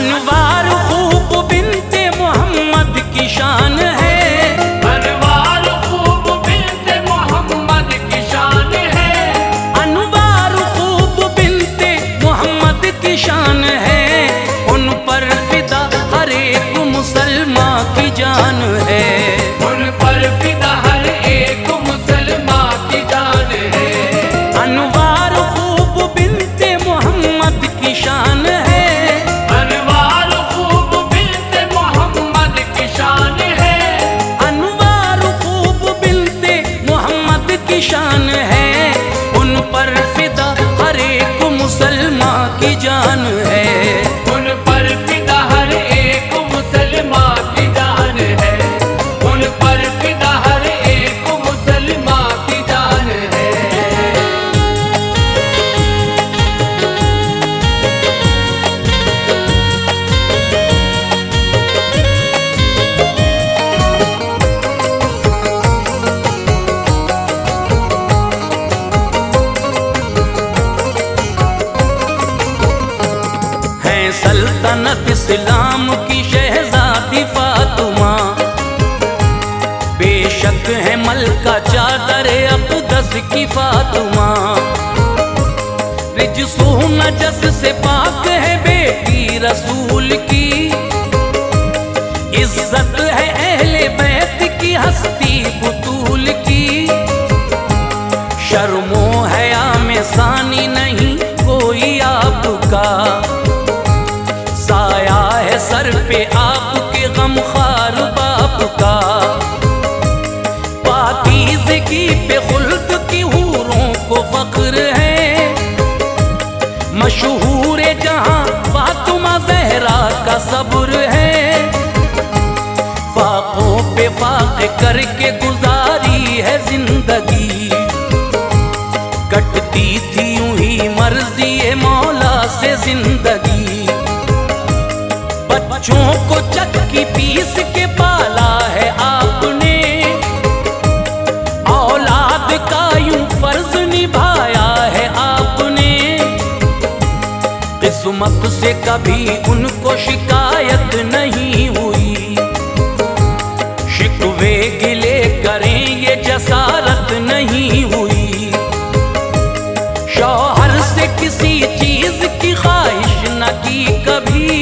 अनवार खूब बिनते मोहम्मद की शान है, अनवार खूब बिनते मोहम्मद की शान है, अनवार खूब बिनते मोहम्मद की शान है। उन पर फिदा हर एक मुसलमान की जान है, उन पर फिदा हर एक मुसलमान की जान है। अनवार खूब बिनते मोहम्मद की शान है, अनवार खूब बिनते मोहम्मद की शान है, अनवार खूब बिनते मोहम्मद की शान है। उन पर फिदा हर एक मुसलमान की जान है, उन पर फिदा हर एक मुसलमान की जान है, उन पर फिदा हर एक मुसलमान की जान है। है सल्तनत इस्लाम की शहजादी फातिमा, बेशक है मलका चादर अक़दस की फातिमा। रिजसो नजस से पाक है बेटी रसूल की, इज्जत है अहले बैत की हस्ती बुतूल की। शर्मो हया में सानी नहीं कोई आपका, साया है सर पे आपके गमखार बाप का। पाकीज़गी पे खुल्द की हूरों को फख्र है, मशहूर जहां फातिमा ज़हरा का सब्र है। फाकों पे फाक़ करके गुजारी है जिंदगी, कटती थी यूं ही मर्ज़ी मौला से जिंदगी। बच्चों को चक्की पीस के पाला है आपने, औलाद का यूं फर्ज निभाया है आपने। किस्मत से कभी उनको शिकायत नहीं हुई, शिकवे गिले करें ये जसारत नहीं हुई। शौहर से किसी चीज की ख्वाहिश न की कभी,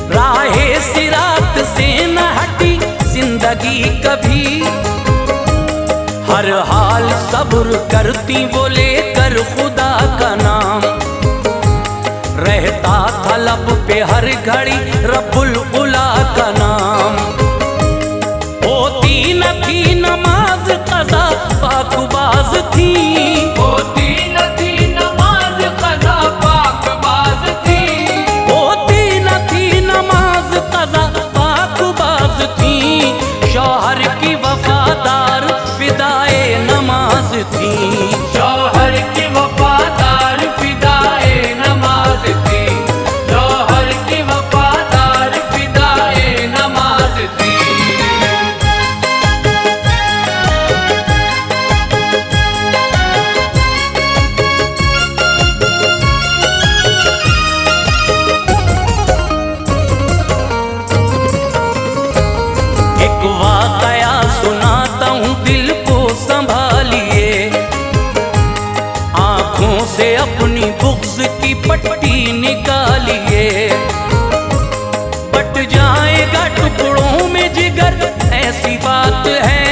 राहे सिरात से न हटी जिंदगी कभी। हर हाल सब्र करती वो लेकर खुदा का नाम, रहता था लब पे हर घड़ी रब्बुल उला का नाम। होती न थी नमाज कज़ा पाकबाज थी, होती न थी नमाज कज़ा पाकबाज थी, होती न थी नमाज कज़ा पाकबाज थी। शौहर की वफादार फिदाए नमाज थी, शौहर की वफादार फिदाए नमाज थी, शौहर की वफादार फिदाए नमाज थी। एक वाकया सुनाता हूँ दिल को संभालिए, आंखों से अपनी बुग़्ज़ की पट्टी निकालिए। बट जाएगा टुकड़ों में जिगर ऐसी बात है,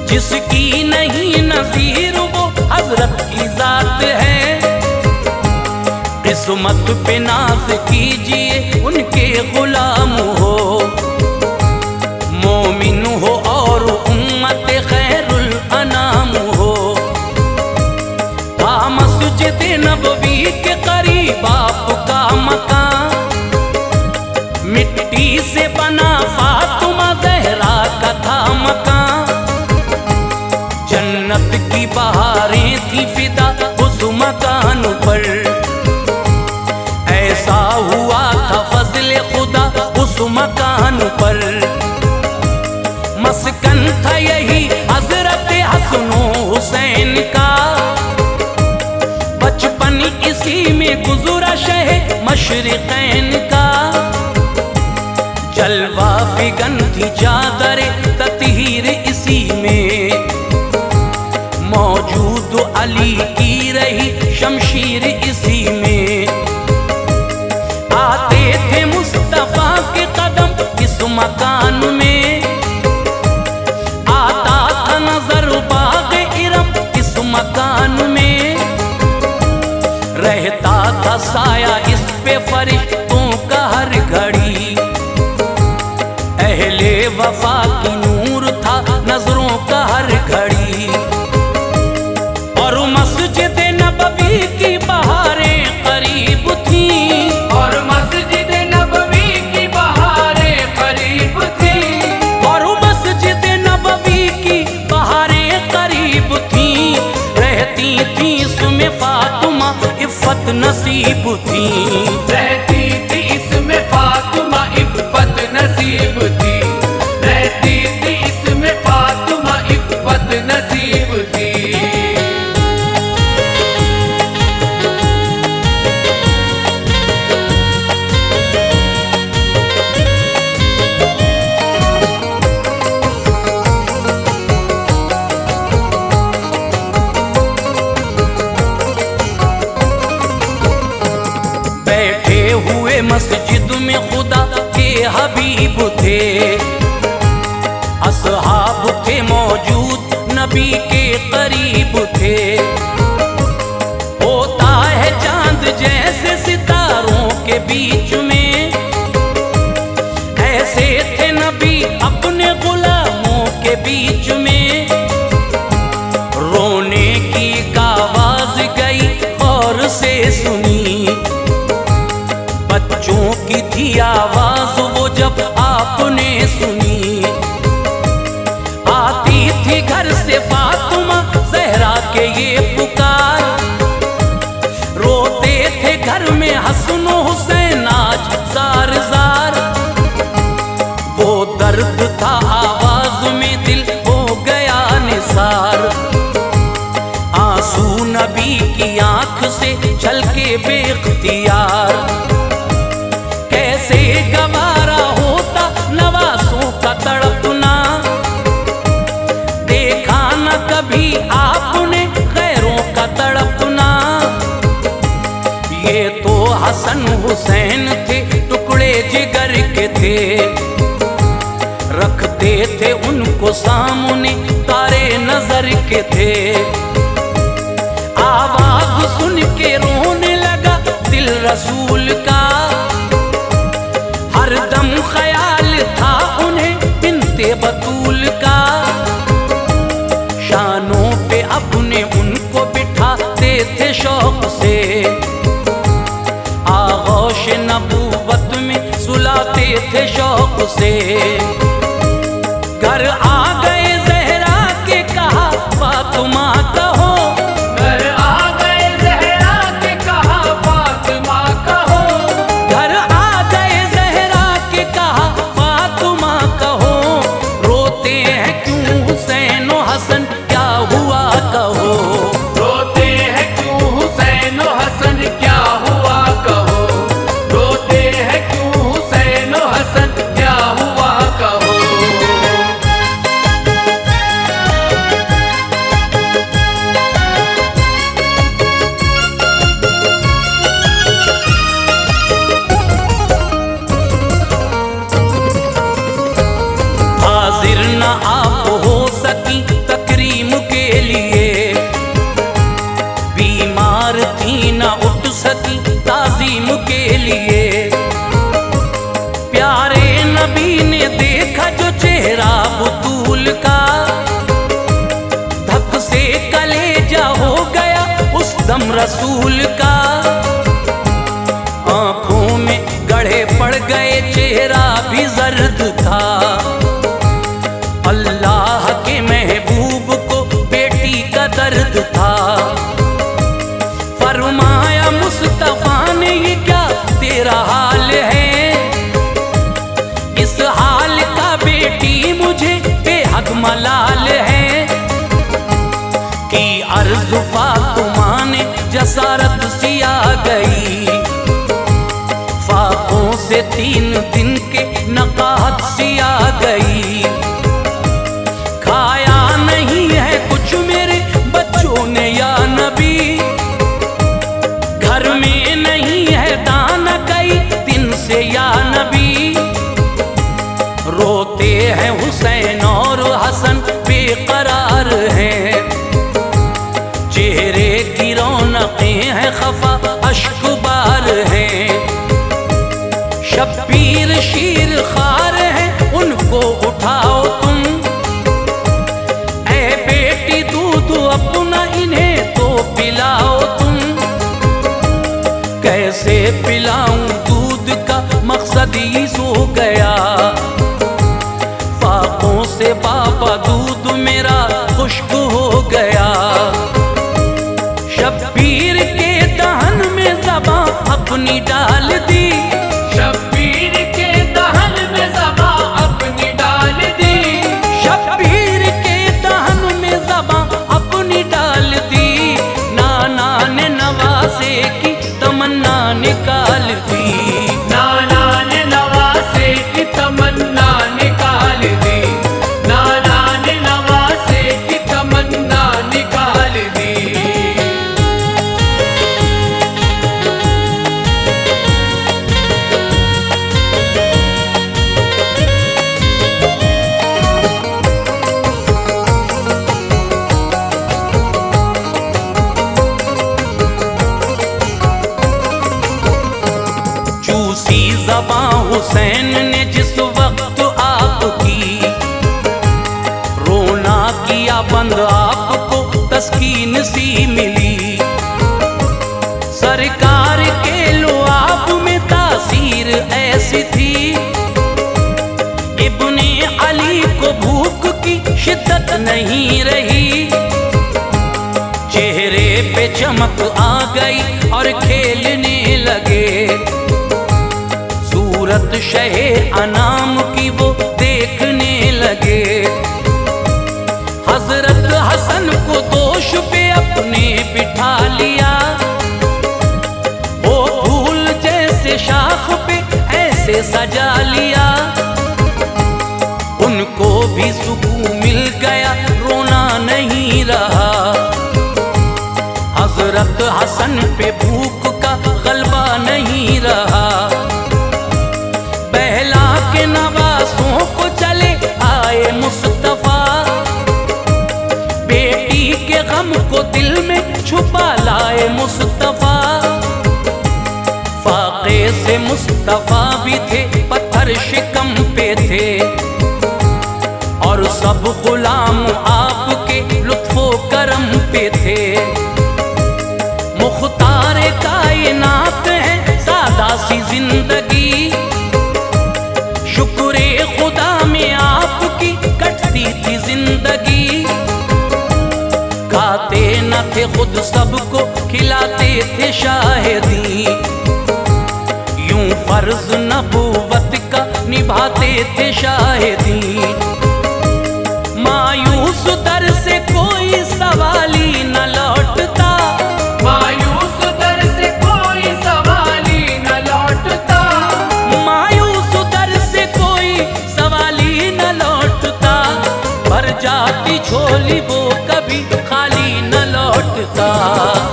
जिसकी नहीं नज़ीर वो हज़रत की ज़ात है। किस्मत पे नाज़ कीजिए उनके गुलाम हो, मोमिन हो और उम्मत खैरुल अनाम हो। मस्जिद नबवी के करीब आपका मकान, मिट्टी से बना फातिमा ज़हरा का था मकान। जन्नत की बहारें थी फिदा उस मकान पर, ऐसा हुआ था फज़ल खुदा उस मकान पर। मस्कन था यही हज़रत हसनो हुसैन का, बचपन इसी में गुज़रा शह मशरिक़ैन का जलवा फिगन थी चादर ततहीर इसी में, मौजूद अली की रही शमशीर इसी में। आते थे मुस्तफा के कदम इस मकान में, आता था नजर बाग इरम इस मकान में। रहता था साया इस पे फरिश्तों का हर घड़ी, अहले वफा की नूर था नजरों का हर घड़ी। और मस्जिद नबवी की बहारें करीब थी, और मस्जिद नबवी की बहारें करीब थी, और मस्जिद नबवी की बहारें करीब थी। रहती थी इसमें फातिमा इफ़्फ़त नसीब थी, रहती थी इसमें फातिमा इफ़्फ़त नसीब थी, रहती थी इसमें फातिमा इफ़्फ़त नसीब थी। बैठे हुए मस्जिद में खुदा के हबीब थे, असहाब थे मौजूद नबी के करीब थे। होता है चांद जैसे सितारों के बीच में, ऐसे थे नबी अपने गुलामों के बीच में। रोने की एक आवाज गई और से सुनी, बच्चों की थी आवाज वो जब आपने सुनी। आती थी घर से फातिमा ज़हरा के ये पुकार, रोते थे घर में हसन हुसैन आज ज़ार ज़ार। वो दर्द था आवाज में दिल हो गया निसार, आंसू नबी की आंख से छलके बेख्तियार। कैसे गवारा होता नवासों का तड़पना, देखा न कभी आपने गैरों का तड़पना। ये तो हसन हुसैन थे टुकड़े जिगर के थे, रखते थे उनको सामने तारे नजर के थे। आवाज सुन के रोने लगा दिल रसूल का, हरदम ख्याल था उन्हें बिन्ते बतूल का। शानों पे अपने उनको बिठाते थे शौक से, आगोश नबूवत में सुलाते थे शौक से। घर आ गए ज़हरा के कहा फातिमा कहो, घर आ गए ज़हरा के कहा फातिमा कहो, घर आ गए ज़हरा के कहा फातिमा कहो। रोते हैं क्यों हुसैन और हसन क्या हुआ कहो, रोते हैं क्यों हुसैन और हसन क्या हुआ कहो, रोते हैं क्यों हुसैन और हसन क्या हुआ कहो। हाजिर न आप हो सकी तकरीम के लिए, बीमार थी न उठ सकी ताजीम के लिए। प्यारे नबी ने देखा जो चेहरा बुतूल का, धक से कलेजा हो गया उस दम रसूल का। आंखों में गढ़े पड़ गए चेहरा भी जर्द था, अल्लाह के महबूब को बेटी का दर्द था। फरमाया मुस्तफा ने ये क्या तेरा हाल है, इस हाल का बेटी मुझे बेहद मलाल है। की अर्ज़ फातिमा ने जसारत सी आ गई, से 3 दिन के नकाहत सी आ गई। खाया नहीं है कुछ मेरे बच्चों ने या नबी, घर में नहीं है दाना कई दिन से या नबी। रोते हैं हुसैन और हसन बेकरार हैं, चेहरे की रौनकें हैं खफा अश्कबार हैं। शब्बीर शीर खार हैं उनको उठाओ तुम, ऐ बेटी दूध अपना इन्हें तो पिलाओ तुम। कैसे पिलाऊं दूध का मकसद ही सो गया, फाकों से बाबा दूध मेरा खुश्क हो गया। शब्बीर के दहन में ज़बां अपनी डाल दी, शब्बीर के दहन में ज़बां अपनी डाल दी, शब्बीर के दहन में ज़बां अपनी डाल दी। नाना ने नवासे की तमन्ना निकाल दी, नाना ने नवासे की तमन्ना निकाल दी, नाना ने नवासे की तमन्ना निकाल दी। चूसी ज़बां हुसैन ने जिस वक्त आपकी, रोना किया बंद आपको तस्कीन सी मिली। सरकार के लुआब में तासीर ऐसी थी, इब्ने अली को भूख की शिद्दत नहीं रही। चेहरे पे चमक आ गई और खेलने लगे, सूरत शहे अनाम की वो देखने लगे। हजरत हसन को दोष पे अपने बिठा लिया, वो फूल जैसे शाख पे ऐसे सजा लिया। उनको भी सुकून मिल गया, रोना नहीं रहा। हजरत हसन पे भूख का गलबा नहीं रहा। बहला के नवासों को चले आए मुस्तफा, बेटी के गम को दिल में छुपा लाए मुस्तफा। फाके से मुस्तफा भी थे, पत्थर शिकम पे थे, और सब गुलाम आपके लुत्फो करम पे थे। मुख्तारे कायनात है सादा सी जिंदगी, शुक्रे खुदा में आपकी कटती थी जिंदगी। खाते न थे खुद सबको खिलाते थे शाहिदी, यूं फर्ज नबूवत का निभाते थे शाहिदी। मायूस दर से कोई सवाली न लौटता, मायूस दर से कोई सवाली न लौटता, मायूस दर से कोई सवाली न लौटता। भर जाती झोली वो कभी खाली न लौटता,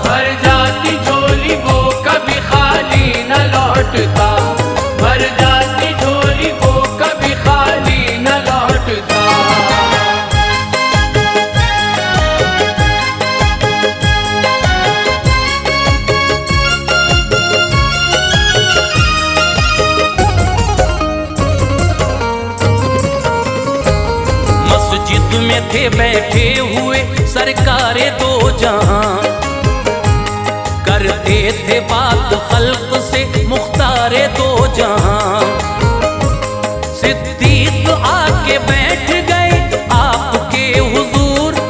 भर जाती झोली वो कभी खाली न लौटता, भर जाती झोली वो कभी खाली न लौटता। मस्जिद में थे बैठे हुए सरकारे दो जहां, करते थे बात खल्क से मुख्तारे दो जहां। सिद्दीक आके बैठ गए आपके हुजूर,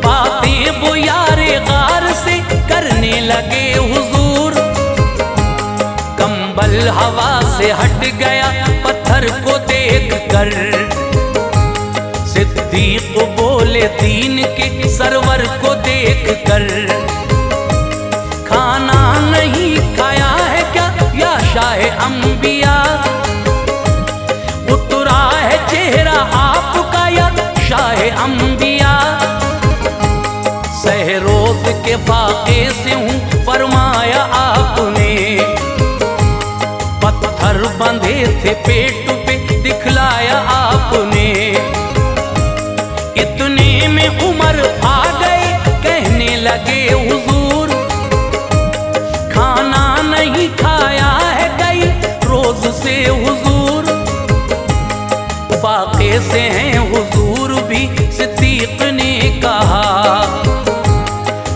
बातें वो यारे गार से करने लगे हुजूर। कंबल हवा से हट गया पत्थर को देख कर, सिद्दीक बोले दीन के सरवर को देख कर। खाना नहीं खाया है क्या या शाह अंबिया, उतरा है चेहरा आपका या शाह अंबिया। सहरोज के फाके से हूँ फरमाया आपने, पत्थर बंधे थे पेट पे दिखलाया आपने। इतने में उमर आ गए कहने लगे हुजूर, खाना नहीं खाया है कई रोज से हुजूर। फाके से हैं हुजूर भी सिद्दीक ने कहा,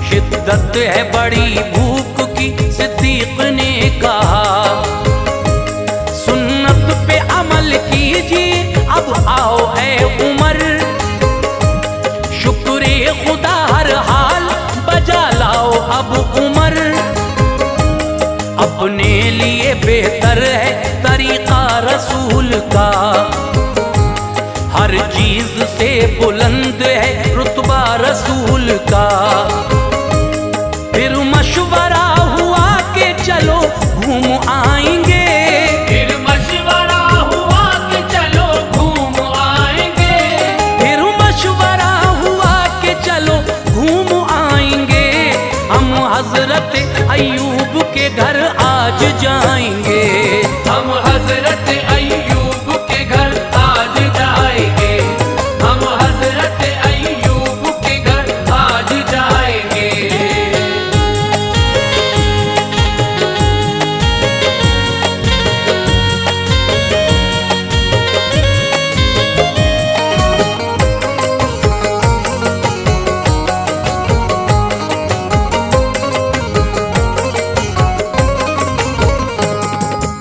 शिद्दत है बड़ी भूख की सिद्दीक ने कहा। सुन्नत पे अमल कीजिए अब आओ ऐ उमर, शुक्रे खुदा हर हाल बजा लाओ अब उमर। अपने लिए बेहतर है तरीका रसूल का, हर चीज से बुलंद है रुतबा रसूल का। फिर मशवरा हुआ कि चलो घूम आएंगे, फिर मशवरा हुआ कि चलो घूम आएंगे। फिर मशवरा हुआ कि चलो घूम आएंगे, हम हजरत अय्यूब के घर आज जाएंगे। हम हजरत अय्यूब के घर आज जाएंगे, हम हजरत अय्यूब के घर आज जाएंगे।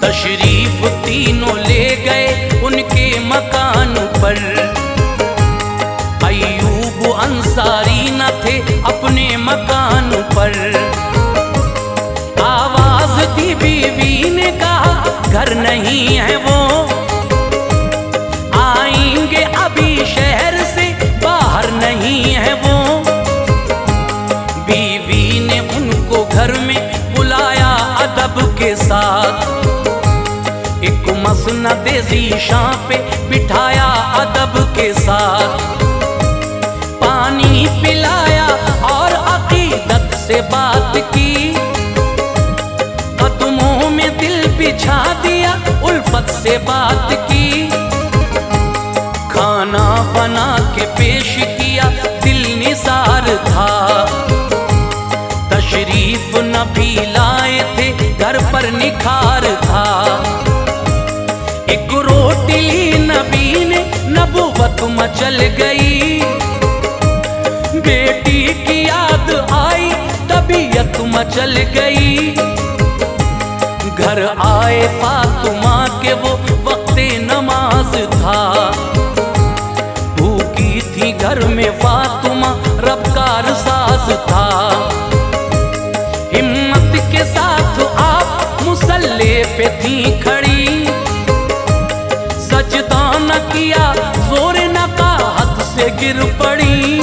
तशरीफ तीनों ले गए उनके मकान पर, अय्यूब अंसारी न थे अपने मकान पर। आवाज दी बीवी ने कहा घर नहीं है वो, आएंगे अभी शहर से बाहर नहीं है वो। बीवी ने उनको घर में बुलाया अदब के साथ, एक मसनद ज़ीशां पे बिठाया अदब के साथ। पानी पिलाया और अकीदत से बात की, कदमों में दिल बिछा दिया उल्फत से बात की। खाना बना के पेश किया दिल निसार था, तशरीफ नबी लाए थे घर पर निखार था। एक रोटी ली नबी ने नबुवत मचल गई, बेटी की याद आई तबीयत मचल गई। घर आए फातिमा के वो वक्ते नमाज था, भूखी थी घर में फातिमा रबकार साज था। हिम्मत के साथ आप मुसल्ले पे थी खड़ी, सजदा न किया जोर न का हाथ से गिर पड़ी।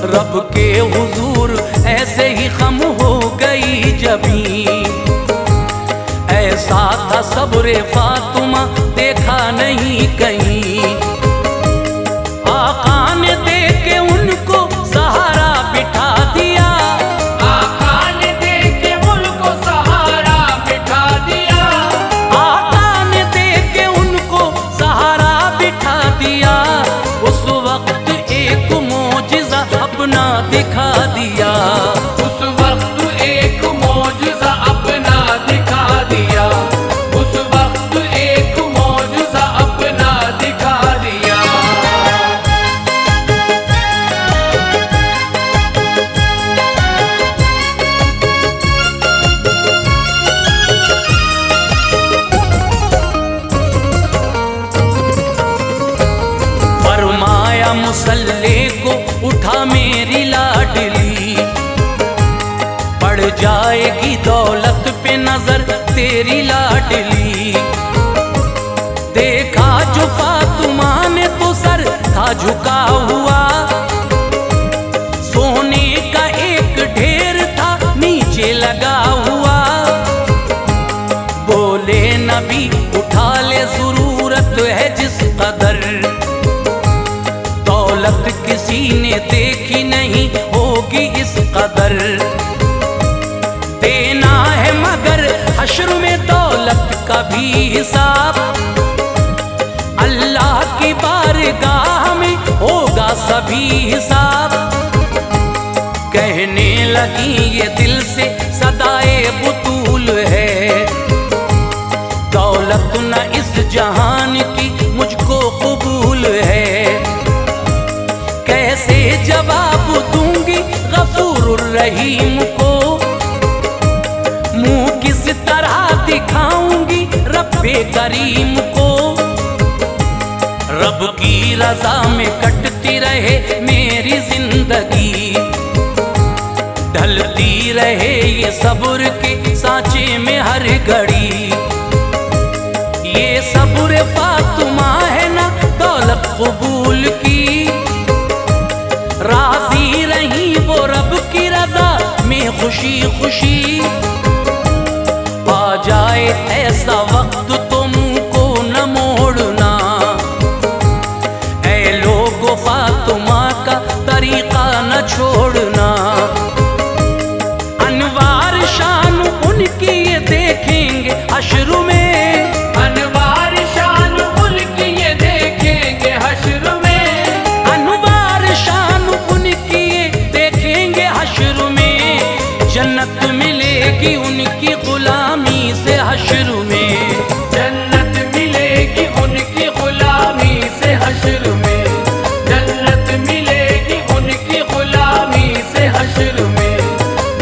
रब के हुजूर ऐसे ही खम हो गई जबी, ऐसा था सब्र फातिमा देखा नहीं कहीं। आका ने दे के उनको सहारा बिठा दिया, आका ने दे के उनको सहारा बिठा दिया। आका ने दे के उनको सहारा बिठा दिया। उस वक्त एक मोजिज़ा अपना दिखा दिया, उस वक्त एक मौजज़ा अपना दिखा दिया, उस वक्त एक मौजज़ा अपना दिखा दिया। फरमाया मुसल्ले को उठा मेरी लाडली, पड़ जाएगी दौलत पे नजर तेरी लाडली। देखा जो फातिमा ने तो सर था झुका हुआ, सोने का एक ढेर था नीचे लगा हुआ। नबी उठा ले जरूरत है जिस कदर, दौलत किसी ने देखी नहीं होगी इस कदर। देना है मगर हश्र में दौलत का भी हिसाब, अल्लाह की बारगाह में होगा सभी हिसाब। कहने लगी ये दिल से सदाए बुतूल है, दौलत न इस जहान की मुझको कबूल है। कैसे जवाब दूंगी गफूरुर रहीम को, मुंह किस तरह दिखाऊंगी रब्बे करीम को। रब की रजा में कटती रहे मेरी जिंदगी, ढलती रहे ये सब्र के सांचे में हर घड़ी। ये सब्र फातिमा है ना दौलत कबूल की, राजी रही वो रब की रजा में खुशी खुशी। आ जाए ऐसा वक्त तो मुंह को न मोड़ना, ऐ लोगो फातिमा का तरीका न छोड़ना। अनवार शान उनकी ये देखेंगे हश्र में, अनवार शान उनकी ये देखेंगे हश्र में, अनवार शान उनकी ये देखेंगे हश्र में। जन्नत मिलेगी उनकी गुलामी से हश्र में, जन्नत मिलेगी उनकी गुलामी से हश्र में, जन्नत मिलेगी उनकी गुलामी से हश्र में,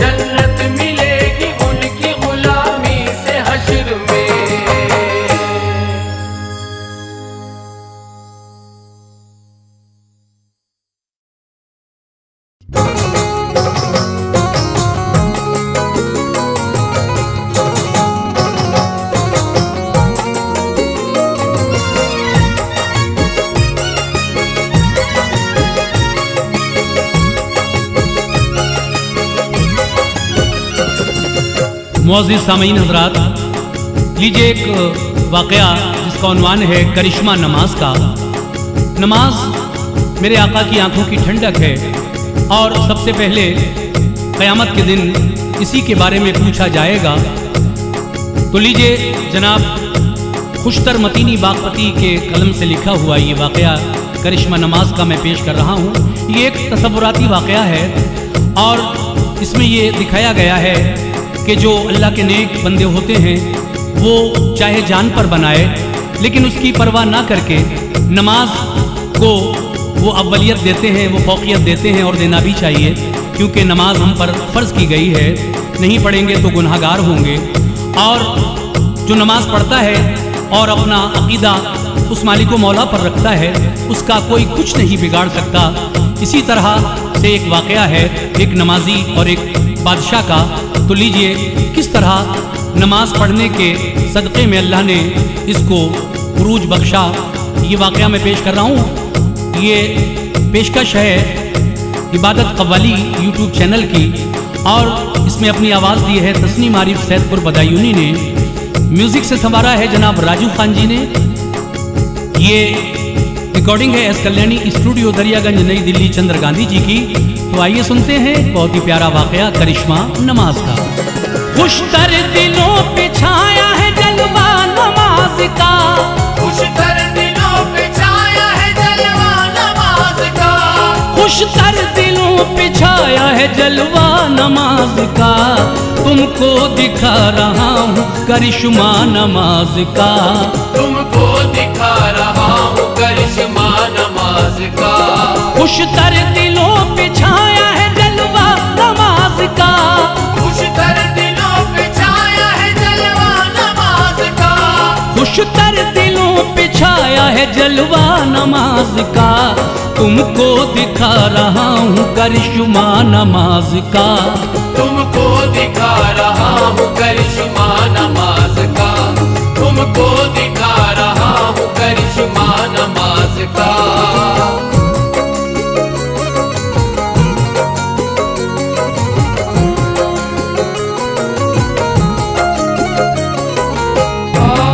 जन्नत मिलेगी उनकी गुलामी से हश्र में। मुअज़्ज़िज़ सामीन हज़रात, लीजिए एक वाक़या जिसका उन्वान है करिश्मा नमाज का। नमाज मेरे आका की आंखों की ठंडक है और सबसे पहले क़यामत के दिन इसी के बारे में पूछा जाएगा। तो लीजिए जनाब खुशतर मतीनी बागपती के कलम से लिखा हुआ ये वाक़या करिश्मा नमाज का मैं पेश कर रहा हूँ। ये एक तसव्वुराती वाक़या है और इसमें ये दिखाया गया है कि जो अल्लाह के नेक बंदे होते हैं वो चाहे जान पर बनाए लेकिन उसकी परवाह ना करके नमाज को वो अव्वलियत देते हैं, वो फौकियत देते हैं और देना भी चाहिए, क्योंकि नमाज हम पर फ़र्ज़ की गई है। नहीं पढ़ेंगे तो गुनहगार होंगे। और जो नमाज पढ़ता है और अपना अक़ीदा उस मालिक मौला पर रखता है उसका कोई कुछ नहीं बिगाड़ सकता। इसी तरह से एक वाक़या है एक नमाजी और एक बादशाह का। तो लीजिए किस तरह नमाज पढ़ने के सदक़े में अल्लाह ने इसको उरूज बख्शा, ये वाक़या मैं पेश कर रहा हूँ। ये पेशकश है इबादत कव्वाली यूट्यूब चैनल की और इसमें अपनी आवाज़ दी है तस्नीम आरिफ सैदपुर बदायूनी ने। म्यूज़िक से संवारा है जनाब राजू खान जी ने। ये रिकॉर्डिंग है एस कल्याणी स्टूडियो दरियागंज नई दिल्ली चंद्र गांधी जी की। तो आइए सुनते हैं बहुत ही प्यारा वाक़या करिश्मा नमाज का। खुशतर दिलों पे छाया है जलवा नमाज का, खुशतर दिलों पे छाया है जलवा नमाज का, खुशतर दिलों पे छाया है जलवा नमाज का। तुमको दिखा रहा हूँ करिश्मा नमाज का, तुमको दिखा रहा हूँ करिश्मा नमाज का। खुशतर दिलों पे छाया है जलवा नमाज का, खुशतर दिलों पे छाया है जलवा नमाज का, खुशतर दिलों पे छाया है जलवा नमाज का। तुमको दिखा रहा हूँ करिश्मा नमाज का, तुमको दिखा रहा हूँ करिश्मा नमाज का, तुमको दिखा रहा हूँ करिश्मा नमाज का। आ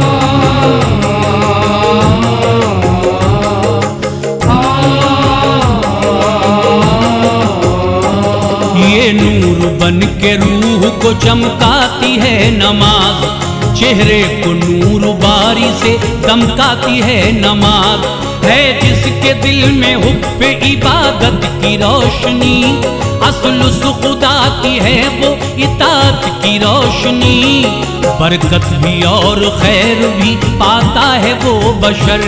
तन के रूह को चमकाती है नमाज, चेहरे को नूर बारी से दमकाती है नमाज। है जिसके दिल में हुब्बे इबादत की रोशनी, असलुस खुदा की है वो इताअत की रोशनी। बरकत भी और खैर भी पाता है वो बशर,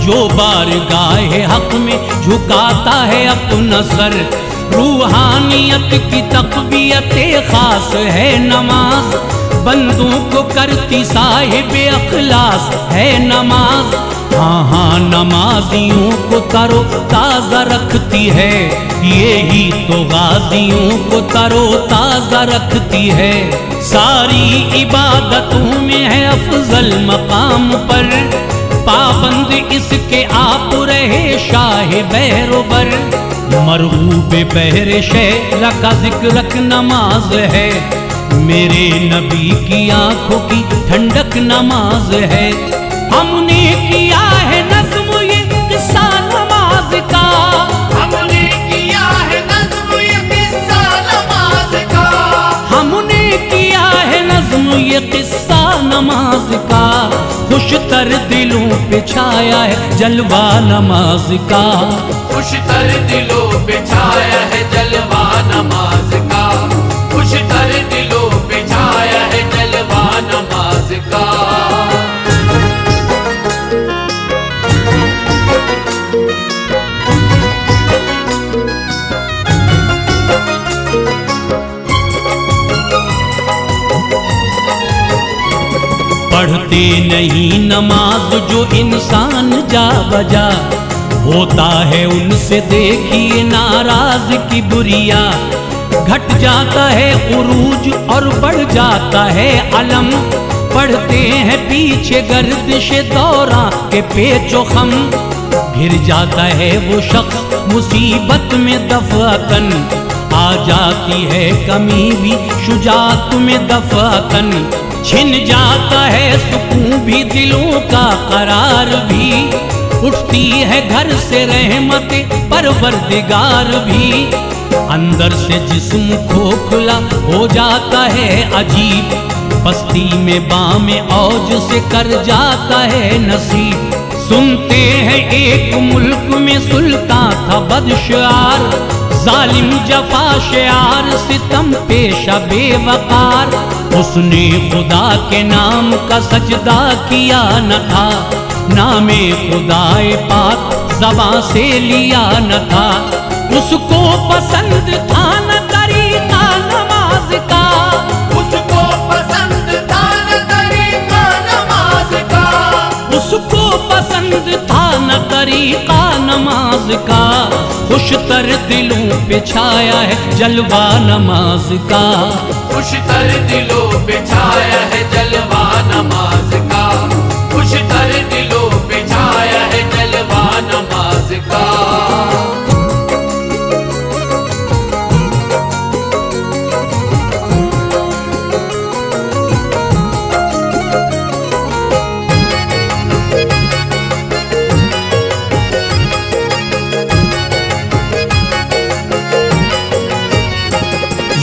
जो बारगाह हक में झुकाता है अपना सर। रूहानियत की तक़वियत खास है नमाज, बंदों को करती साहिब अखलास है नमाज। हाँ हाँ नमाजियों को तरो ताज़ा रखती है, यही तो गाजियों को तरो ताज़ा रखती है। सारी इबादतों में है अफजल मकाम पर, पाबंद इसके आप रहे शाह बैरोबर। मरगूब बहर शहर का जिक्र नमाज है, मेरे नबी की आंखों की ठंडक नमाज है। हमने किया है नज़्म ये किस्सा नमाज का, हमने किया है नज़्म ये किस्सा नमाज का, हमने किया है नज़्म ये किस्सा नमाज का। खुशतर दिलों पे छाया है जलवा नमाज का, खुशतर दिलों पे छाया है जलवा नमाज का, खुशतर दिलों पे छाया है जलवा नमाज का। पढ़ते नहीं नमाज जो इंसान जा बजा, होता है उनसे देखिए नाराज की बुरिया। घट जाता है उरूज और बढ़ जाता है अलम, पढ़ते हैं पीछे गर्दिश दौरा के पेचो खम। घिर जाता है वो शख्स मुसीबत में दफातन, आ जाती है कमी भी शुजात में दफातन। छिन जाता है सुकून भी दिलों का करार भी, उठती है घर से रहमत परवरदिगार भी। अंदर से जिस्म खोखला हो जाता है अजीब, बस्ती में बामे औज से कर जाता है नसीब। सुनते हैं एक मुल्क में सुल्तान था बदशार, जालिम जफा शेयार सितम पेशा बेवकार। उसने खुदा के नाम का सजदा किया न था, नामे खुदाए पाक ज़बां से लिया न था। उसको पसंद था न तरीका नमाज का, उसको पसंद था न तरीका नमाज का, उसको पसंद था न तरीका नमाज का। खुशतर दिलों पे छाया है जलवा नमाज का, खुशतर दिलों पे छाया है जलवा नमाज का, खुशतर दिलों पे छाया है जलवा नमाज का।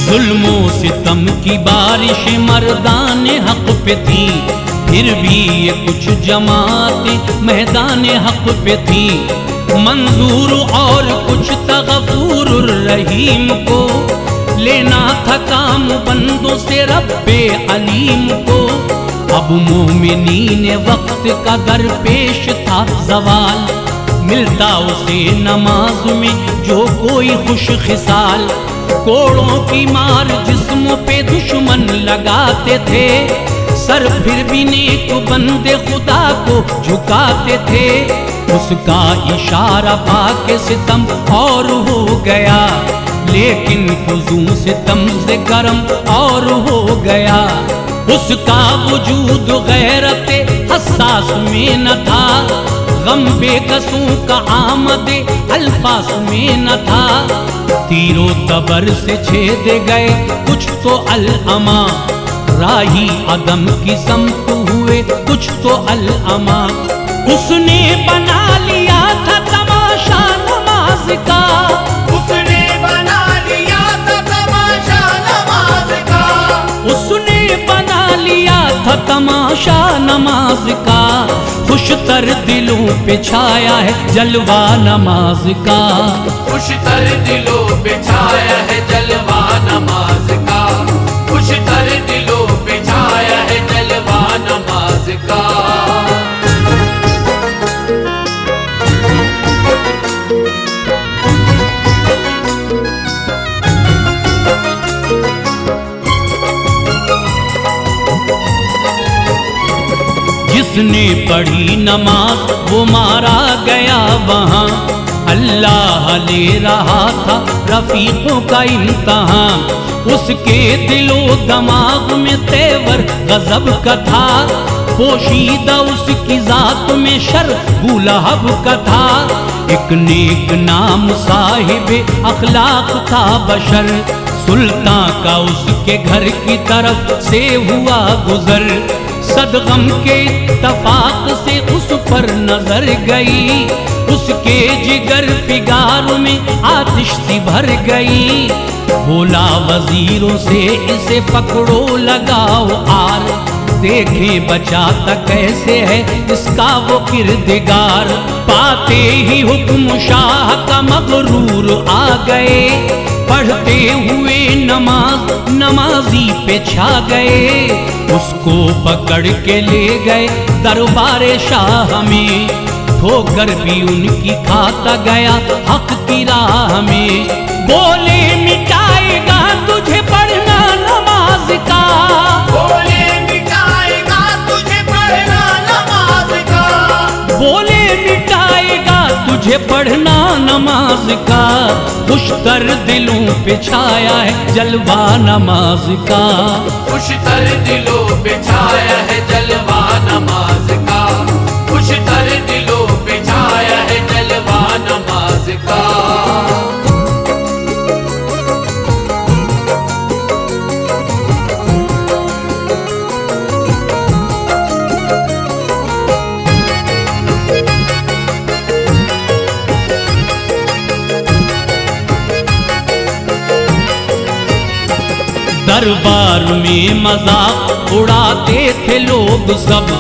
जुल्मों सितम की बारिश मर्दान हक पे थी, फिर भी ये कुछ जमातें मैदान हक पे थी। मंजूर और कुछ तगफूर रहीम को, लेना था काम बंदों से रब्बे अलीम को। अब मोमिनीन वक्त का दरपेश था सवाल, मिलता उसे नमाज में जो कोई खुश खिसाल। कोड़ों की मार जिस्मों पे दुश्मन लगाते थे, सर फिर भी नेक बंदे खुदा को झुकाते थे। उसका इशारा पाके सितम और हो गया, लेकिन फुजूल सितम से गरम और हो गया। उसका वजूद गैरते हसास में न था, गम बेकसों का आमदे अल्फास में न था। तीरों तबर से छेद गए कुछ तो अल-अमा, राही अदम की समत हुए कुछ तो अल-अमा। उसने बना लिया था तमाशा नमाज का, उसने बना लिया था तमाशा नमाज तमाशा नमाज का, खुशतर दिलों पे छाया है जलवा नमाज का। खुशतर दिलों पे छाया है जलवा नमाज का, खुशतर दिलों पे छाया है जलवा नमाज का। जिसने पढ़ी नमाज वो मारा गया वहाँ, अल्लाह ले रहा था रफीकों का इम्तहान। उसके दिलो दमाग में तेवर गजब का था, पोशीदा उसकी जात में शर बुलहब का था। एक नेक नाम साहिबे अखलाक था बशर, सुल्तान का उसके घर की तरफ से हुआ गुजर। सदगम के इत्तफाक से उस पर नजर गई, उसके जिगर फिगार में आतिश सी भर गई। बोला वजीरों से इसे पकड़ो लगाओ आर, देखे बचाता कैसे है इसका वो किरदगार। पाते ही हुक्म शाह का मगरूर आ गए, पढ़ते हुए नमाज नमाजी पे छा गए। उसको पकड़ के ले गए दरबारे शाह में, ठोकर भी उनकी खाता गया हक की राह में। बोले मिटाएगा तुझे पढ़ना नमाज का, बोले मिटाएगा तुझे पढ़ना नमाज का, बोले मिटाएगा तुझे पढ़ना नमाज का। खुशतर दिलों पे छाया है जलवा नमाज का, खुशतर दिलों पे छाया है जलवा नमाज का, खुशतर दिलों पे छाया है जलवा नमाज का। दरबार में मजाक उड़ाते थे लोग सब,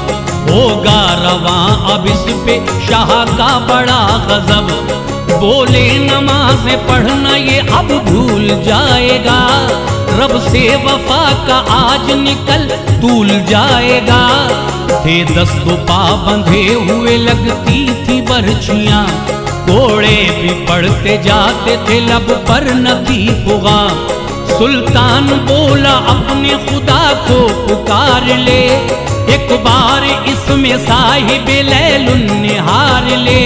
होगा रवां अब इस पे शाह का बड़ा गजब। बोले नमाज पढ़ना ये अब भूल जाएगा, रब से वफा का आज निकल तूल जाएगा। थे दस्तों पा बंधे हुए लगती थी बरछियां, कोड़े भी पढ़ते जाते थे लब पर न थी फुगा। सुल्तान बोला अपने खुदा को पुकार ले, एक बार इसमें साहिब लैलुन निहार ले।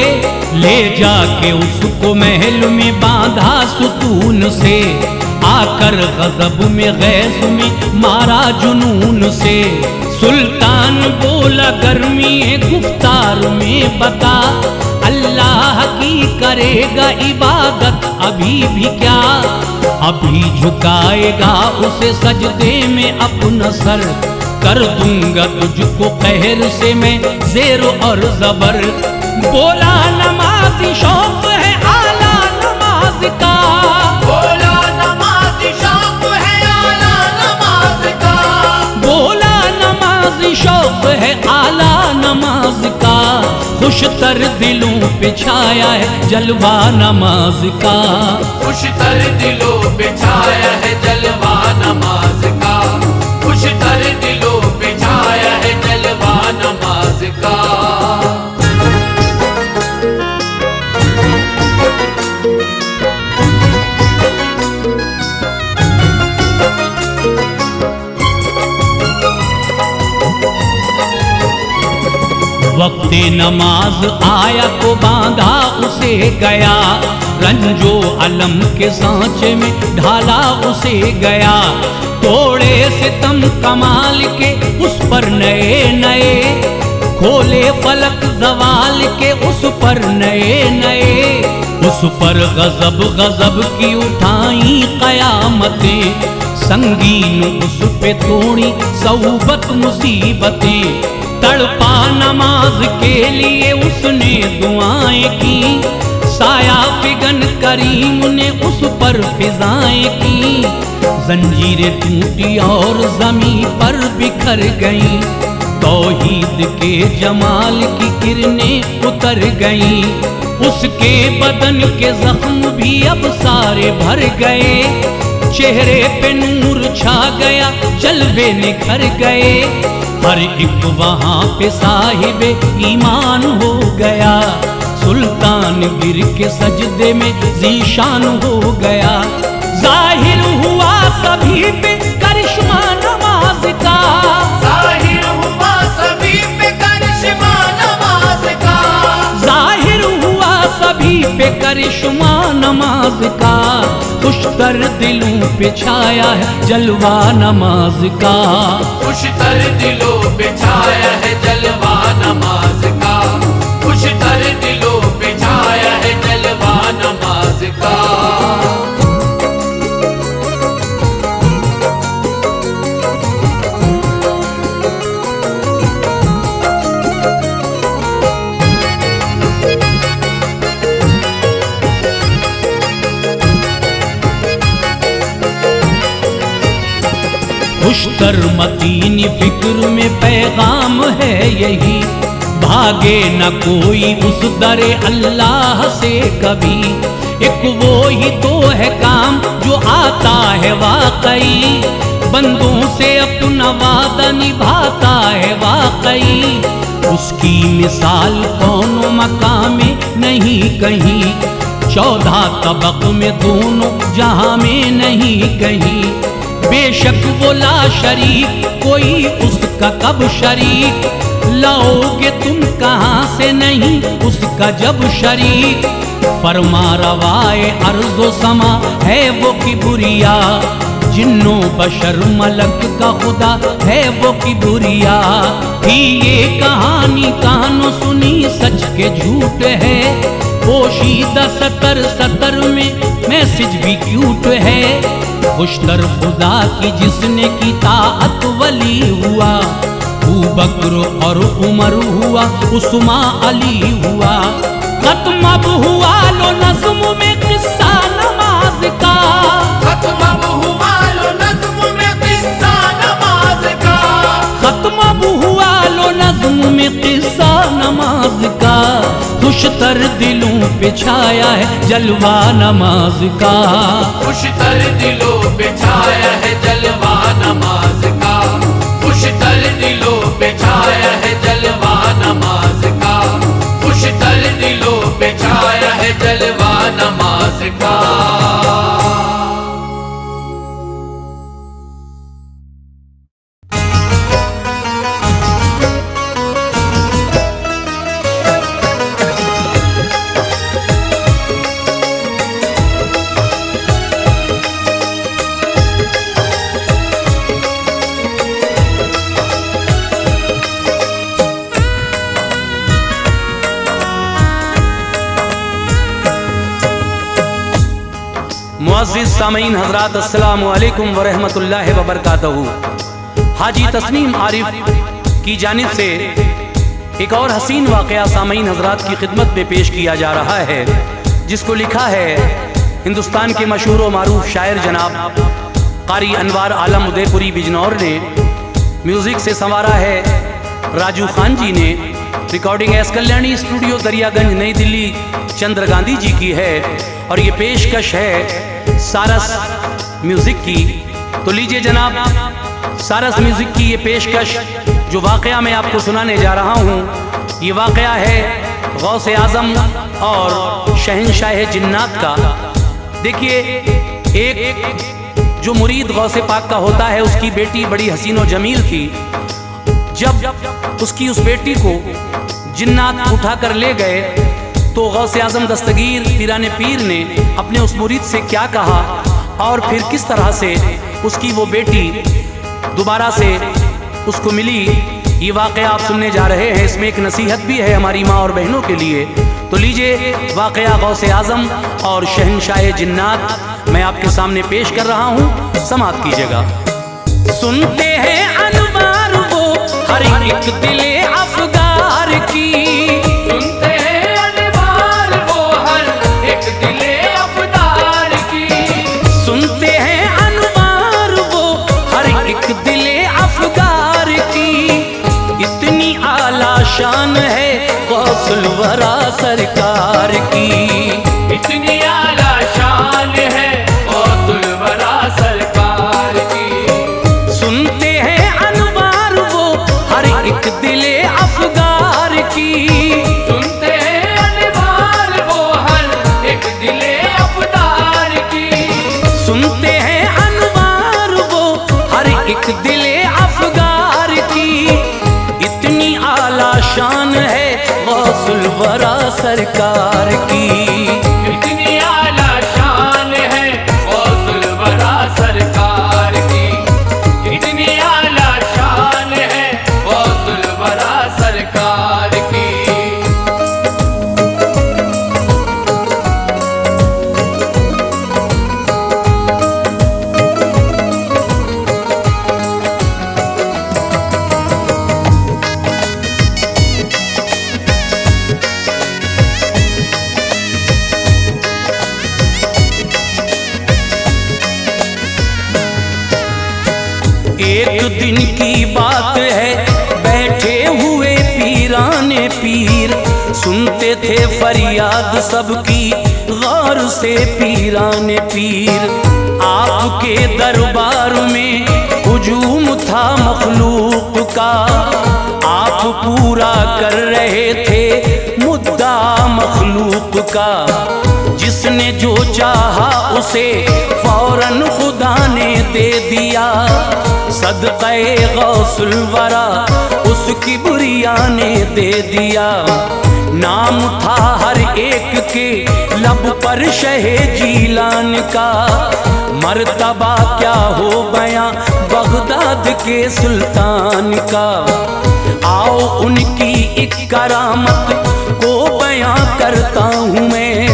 ले जाके उसको महल में बांधा सुकून से, आकर गजब में गैस में मारा जुनून से। सुल्तान बोला गर्मी गुफ्तार में बता, अल्लाह की करेगा इबादत अभी भी क्या। अभी झुकाएगा उसे सजदे में अपना सर, कर दूंगा तुझको कहर से मैं ज़ेर और ज़बर। बोला नमाज़ी शौक है आला नमाज का, बोला नमाज़ी शौक है आला नमाज का, बोला नमाज़ी शौक है आला नमाज का। खुशतर दिलों पे छाया है जलवा नमाज का, खुशतर दिलों पे छाया है जलवा नमाज का, खुशतर दिलों पे छाया है जलवा नमाज का। वक्त नमाज आया तो बांधा उसे गया, रंजो अलम के सांचे में ढाला उसे गया। तोड़े सितम कमाल के उस पर नए नए, खोले फलक जवाल के उस पर नए नए। उस पर गजब गजब की उठाई कयामतें, संगीन उस पे थोड़ी सौबत मुसीबतें। तड़पा नमाज के लिए उसने दुआएं की, साया फिगन करीम ने उस पर फिजाएं की। जंजीरें टूटी और जमीन पर बिखर गईं, तौहीद के जमाल की किरणें उतर गईं, उसके बदन के जख्म भी अब सारे भर गए, चेहरे पे नूर छा गया, जलवे निखर गए, हर एक वहाँ पे साहिबे ईमान हो गया, सुल्तान गिर के सजदे में ज़ीशान हो गया। जाहिर हुआ सभी पे करिश्मा नमाज का, जाहिर हुआ सभी पे करिश्मा नमाज का, जाहिर हुआ सभी पे करिश्मा नमाज का, खुशतर दिलों पे छाया है जलवा नमाज का, खुशतर दिलों पे छाया है जलवा नमाज का, खुशतर दिलों पे छाया है जलवा नमाज का। खुशतर मतीनी फिक्र में पैगाम है यही, भागे न कोई उस दरे अल्लाह से कभी, एक वो ही तो है काम जो आता है वाकई, बंदों से अपना वादा निभाता है वाकई, उसकी मिसाल कौनो मकाम में नहीं कहीं, 14 तबक में दोनों जहां में नहीं कहीं, बेशक वो ला शरीक कोई उसका कब शरीक, लाओगे तुम कहाँ से नहीं उसका जब शरीक, फरमा रवाए अर्ज़ो समा है वो किबरिया, जिन्नो बशर मलक का खुदा है वो किबरिया, ही ये कहानी कानों सुनी सच के झूठ है, पोशीदा सतर सतर में मैसेज भी क्यूट है, खुशतर खुदा की जिसने की ताअत वली हुआ, अबू बकर और उमर हुआ, उस्मा अली हुआ, खत्म अब हुआ लो नज़्म में किस्सा नमाज का, खत्म अब हुआ लो नज़्म में किस्सा नमाज का, खत्म अब हुआ लो नज़्म में किस्सा नमाज का, खुशतर दिलों पे छाया है जलवा नमाज का, खुशतर दिलों पे छाया है जलवा नमाज का, खुशतर दिलों पे छाया है जलवा नमाज का, खुशतर दिलों पे छाया है जलवा नमाज का। मुअज़्ज़िज़ सामीन हज़रात अस्सलामु अलैकुम व रहमतुल्लाहि व बरकातहू। हाजी तस्नीम आरिफ की जानिब से एक और हसीन वाक़या सामीन हज़रात की खिदमत में पेश किया जा रहा है, जिसको लिखा है हिंदुस्तान के मशहूर व मारूफ शायर जनाब क़ारी अनवार आलम उदयपुरी बिजनौर ने, म्यूज़िक से संवारा है राजू खान जी ने, recording S Kalyani studio Daryaganj नई दिल्ली चंद्र गांधी जी की है, और ये पेशकश है सारस म्यूज़िक की। तो लीजिए जनाब, सारस म्यूज़िक की ये पेशकश जो वाक़या मैं आपको सुनाने जा रहा हूँ, ये वाक़या है गौसे आज़म और शहंशाह जिन्नात का। देखिए, एक जो मुरीद गौसे पाक का होता है, उसकी बेटी बड़ी हसीन व जमील थी। जब उसकी उस बेटी को जिन्नात उठा कर ले गए तो गौसे आज़म दस्तगीर पीराने पीर ने अपने उस मुरीद से क्या कहा और फिर किस तरह से उसकी वो बेटी दोबारा से उसको मिली, ये वाक़या आप सुनने जा रहे हैं। इसमें एक नसीहत भी है हमारी माँ और बहनों के लिए। तो लीजिए, वाक़या गौसे आज़म और शहंशाह जिन्नात मैं आपके सामने पेश कर रहा हूँ, समाअत कीजिएगा। सुनते हैं अनवार वो हर एक दिले अफगार की, सुनते हैं अनवार वो हर एक दिले अफगार की, सुनते हैं अनवार वो हर एक दिले अफगार की, शान है गौसुल वरा सरकार की। इतनी आला शान है गौसुल वरा सरकार की। सुनते हैं अनवार वो हर एक दिले अफगार की। सुनते हैं अनवार वो हर एक दिले अफगार की। सुनते हैं अनवार वो हर एक दिले अफगार की। इतनी आला शान है गौसुल वरा सरकार की। इतनी आला शान है गौसुल वरा सरकार की। इतनी आला शान है गौसुल वरा सरकार की। एक दिन की बात है बैठे हुए पीराने पीर, सुनते थे फरियाद सबकी गौर से पीराने पीर। आपके दरबार में हुजूम था मखलूक का, आप पूरा कर रहे थे मुद्दा मखलूक का। जिसने जो चाहा उसे फौरन खुदा ने दे दिया, सदक़े गौसुल वरा उसकी बुरिया ने दे दिया। नाम था हर एक के लब पर शहे जीलान का, मर्तबा क्या हो बयां बगदाद के सुल्तान का। आओ उनकी एक करामत को बयां करता हूँ मैं,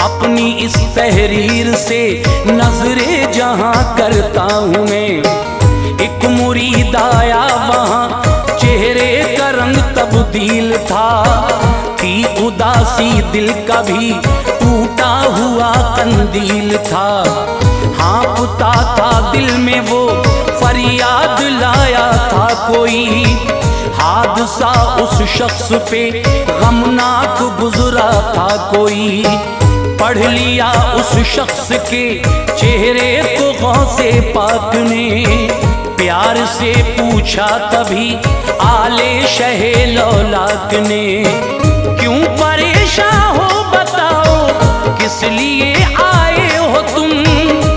अपनी इस तहरीर से नजरे जहां करता हूँ मैं। एक मुरीद आया वहाँ चेहरे का रंग तब्दील था, थी उदासी दिल का भी टूटा हुआ कंदील था। हाँफता था दिल में वो फरियाद लाया था कोई, हादसा उस शख्स पे गमनाक गुजरा था कोई। पढ़ लिया उस शख्स के चेहरे को गौसे पाक ने, प्यार से पूछा तभी आले शहे लौलाक ने। क्यों परेशान हो बताओ किस लिए आए हो तुम?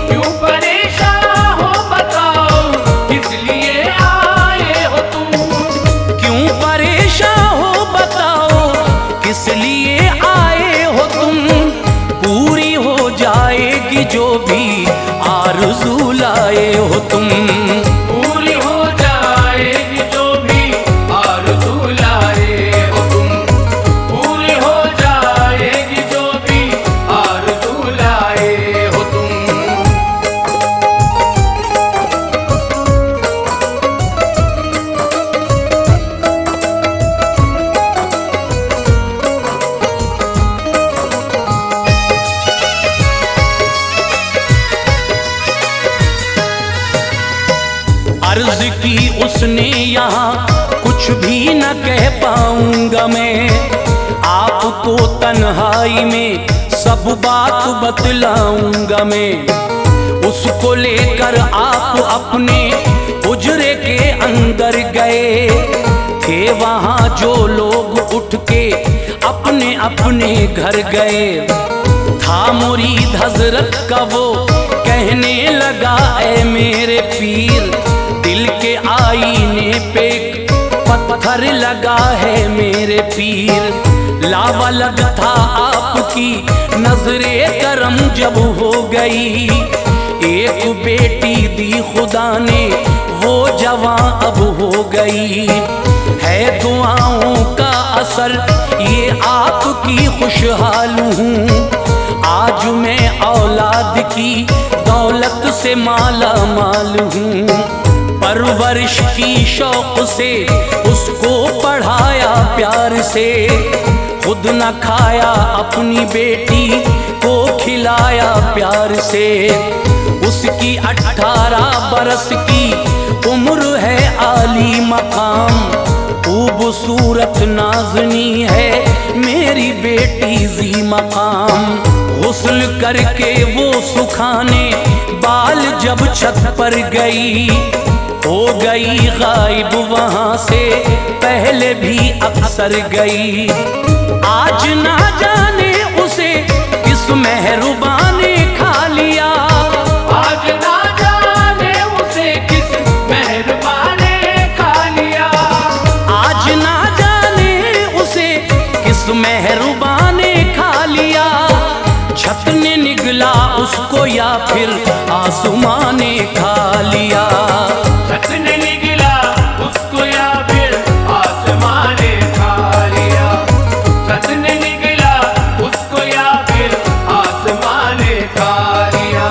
क्यों परेशान हो बताओ किस लिए आए हो तुम? क्यों परेशान हो बताओ किस लिए आए हो तुम? पूरी हो जाएगी जो भी आरज़ू लाए हो तुम। पूरी हो जाएगी जो भी आरज़ू लाए हो तुम। पूरी हो जाएगी जो भी आरज़ू लाए हो तुम। अर्ज की उसने यहाँ कुछ भी न कह पाऊंगा मैं, आपको तन्हाई में सब बात बतलाऊंगा मैं। उसको लेकर आप अपने हुजरे के अंदर गए थे, वहाँ जो लोग उठ के अपने अपने घर गए। था मुरीद हजरत का वो कहने लगा, ऐ मेरे पीर दिल के आईने पे पत्थर लगा है मेरे पीर। लावलग था आपकी नजरे करम जब हो गई, एक बेटी दी खुदा ने वो जवां अब हो गई। है दुआओं का असर ये आपकी खुशहाल हूँ, आज मैं औलाद की दौलत से माला माल हूँ। परवरिश की शौक से उसको पढ़ाया प्यार से, खुद न खाया अपनी बेटी को खिलाया प्यार से। उसकी 18 बरस की उम्र है आली मकाम, खूब खूबसूरत नाज़नी है मेरी बेटी ज़ी मकाम। गुस्ल करके वो सुखाने बाल जब छत पर गई, हो गई गायब वहां से पहले भी अक्सर गई। आज ना जाने उसे किस मेहरबान ने खा लिया, आज ना जाने उसे किस मेहरबान ने खा लिया, आज ना जाने उसे किस मेहरबान ने खा लिया। छत ने निगला उसको या फिर आसमां ने खा लिया, छत ने निगला उसको या फिर आसमान ने खा लिया, छत ने निगला उसको या फिर आसमान ने खा लिया।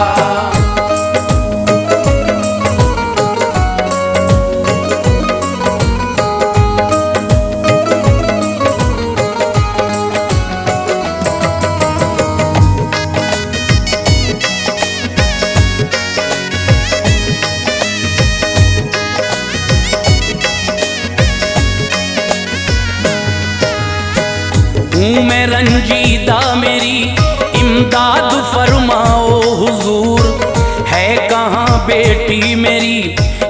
हूँ मैं रंजीदा मेरी इमदाद फरमाओ हुजूर, है कहाँ बेटी मेरी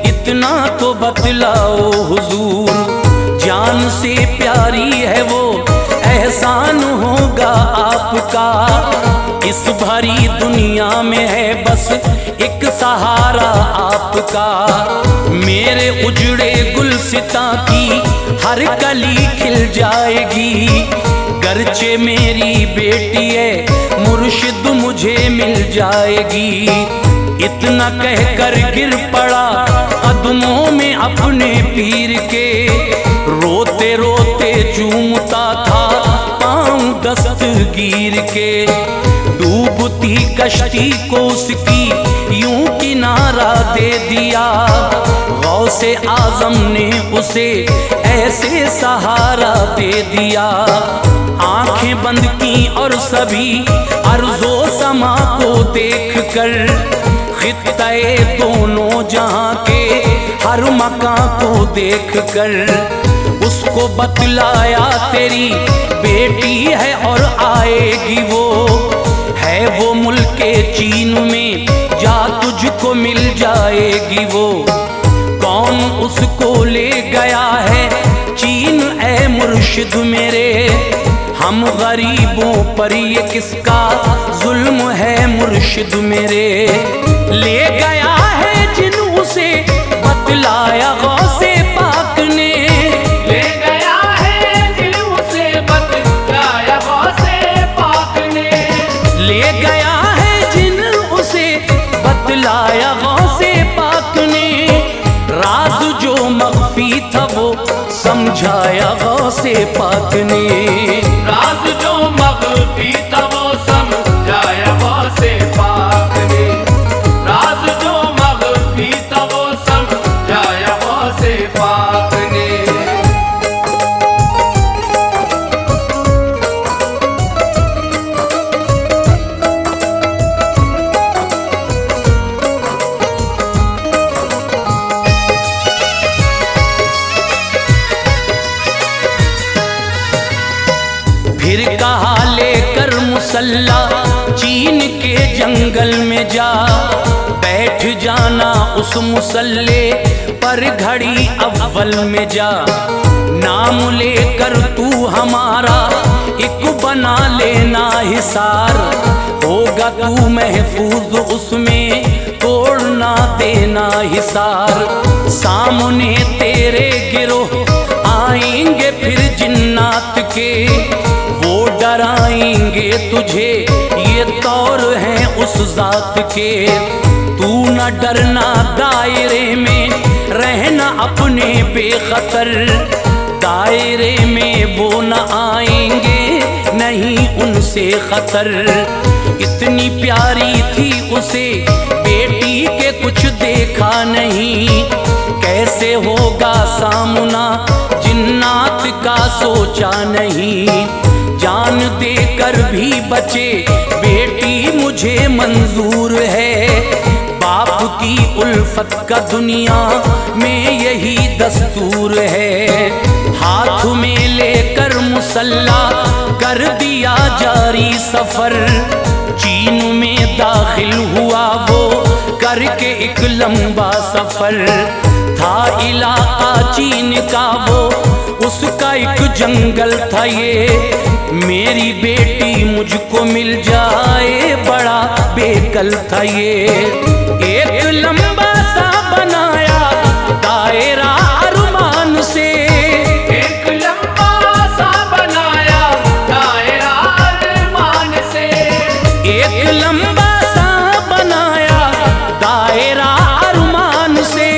इतना तो बतलाओ हुजूर। जान से प्यारी है वो एहसान होगा आपका, इस भरी दुनिया में है बस एक सहारा आपका। मेरे उजड़े गुलसिता की हर कली खिल जाएगी, गर्चे मेरी बेटी है मुर्शिद मुझे मिल जाएगी। इतना कहकर गिर पड़ा कदमों में अपने पीर के, रोते रोते चूमता था पाँव दस्तगीर के। डूबती कश्ती को उसकी यूं किनारा दे दिया, गौसे आजम ने उसे ऐसे सहारा दे दिया। आंखें बंद की और सभी अर्ज़ो समा को देख कर, खित्ते दोनों जहां के हर मकां को देख कर, उसको बतलाया तेरी बेटी है और आएगी वो, है वो मुल्के चीन में जा तुझको मिल जाएगी वो। कौन उसको ले गया है चीन ए मुर्शिद मेरे, हम गरीबों पर ये किसका जुल्म है मुर्शिद मेरे। ले गया है जिन उसे बतलाया गौसे पाक ने, ले गया है जिन उसे बतलाया गौसे पाक ने, ले गया है जिन उसे बतलाया गौसे पाक ने। राज जो मख्फी था वो समझाया गौसे पाक ने, राज जो मख्फी था वो समझाया गौसे पाक ने, राज जो मख्फी था वो समझाया गौसे पाक ने। फिर कहा लेकर मुसल्ला चीन के जंगल में जा, बैठ जाना उस मुसल्ले पर घड़ी अव्वल में जा। नाम लेकर तू हमारा एक बना लेना हिसार, होगा तू महफूज उसमें तोड़ना देना हिसार। सामने तेरे गिरोह आएंगे फिर जिन्नात के, वो डराएंगे तुझे ये तौर हैं उस जात के। तू न डरना दायरे में रहना अपने बेखतर, दायरे में वो न आएंगे नहीं उनसे खतर। इतनी प्यारी थी उसे बेटी के कुछ देखा नहीं, कैसे होगा सामना जिन्नात का सोचा नहीं। जान देकर भी बचे बेटी मुझे मंजूर है, बाप की उल्फत का दुनिया में यही दस्तूर है। हाथ मुसल्ला कर दिया जारी सफर। चीन में दाखिल हुआ वो करके एक लंबा सफर। था इलाका चीन का वो, उसका एक जंगल था ये। मेरी बेटी मुझको मिल जाए बड़ा बेकल था ये। एक लंबा सा बनाया दायरा अरमान से, एक लंबा सा बनाया दायरा अरमान से। एक लंबा सा बनाया दायरा अरमान से।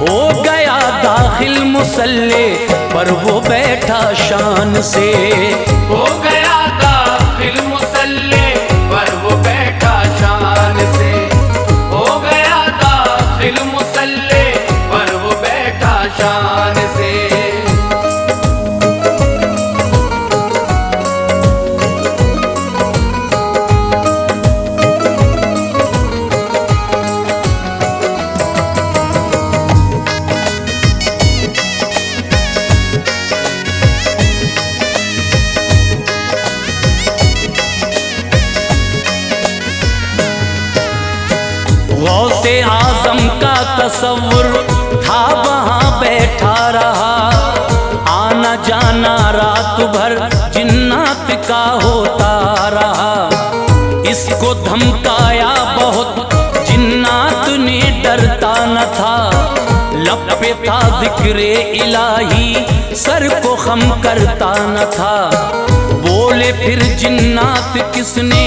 हो गया दाखिल मुसल्ले पर वो बैठा शान से। हो गया दाखिल मुसल्ले पर वो बैठा शान से। हो गया दाखिल मुसल्ले पर वो बैठा शान से। गौसे आजम का तसव्वुर था वहाँ बैठा रहा। आना जाना रात भर जिन्नात का होता रहा। इसको धमकाया बहुत जिन्नात ने, डरता न था। लब पे था जिक्रे इलाही, सर को खम करता न था। बोले फिर जिन्नात किसने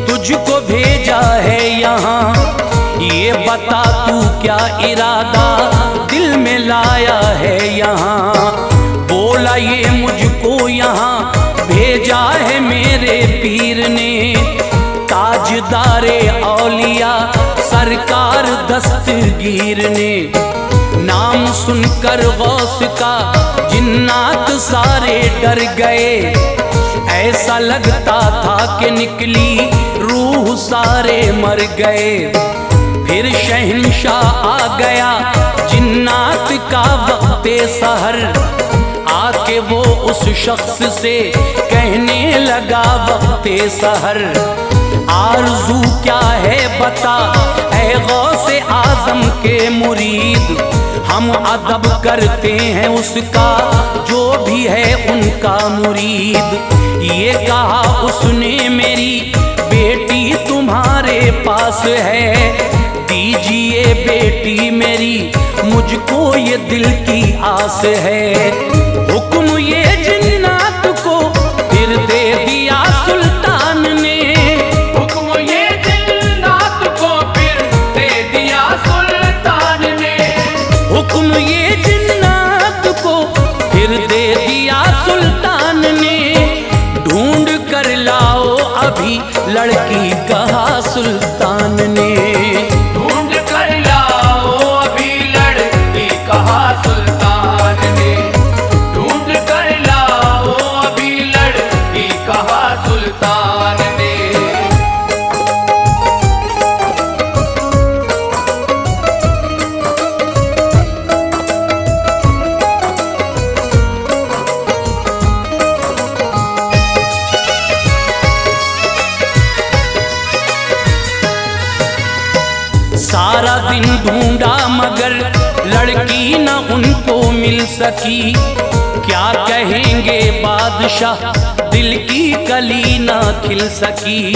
तुझको भेजा है यहाँ। ये बता तू क्या इरादा दिल में लाया है यहाँ। बोला ये मुझको यहाँ भेजा है मेरे पीर ने। ताजदारे औलिया सरकार दस्तगीर ने। नाम सुनकर गौस का जिन्नात सारे डर गए। ऐसा लगता था कि निकली रूह सारे मर गए। फिर शहंशाह आ गया जिन्नात का वक्ते सहर। आके वो उस शख्स से कहने लगा वक्ते सहर। आरज़ू क्या है बता ऐ गौसे आज़म के मुरीद। हम अदब करते हैं उसका जो भी है उनका मुरीद। ये कहा उसने मेरी बेटी तुम्हारे पास है। दीजिए बेटी मेरी मुझको ये दिल की आस है। हुक्म ये जिन्नात को फिर दे दिया सुल्तान ने। हुक्म ये जिन्नात को फिर दे दिया सुल्तान ने। हुक्म ये जिन्नात को फिर दे दिया सुल्तान ने। ढूंढ कर लाओ अभी लड़की कहा सुल्तान ने। ढूंढ कर लाओ अभी लड़की कहा सुल्तान ने। ढूंढ कर लाओ अभी लड़की कहा सुल्तान ने। सारा दिन ढूंढा मगर लड़की न उनको मिल सकी। क्या कहेंगे बादशाह दिल की कली न खिल सकी।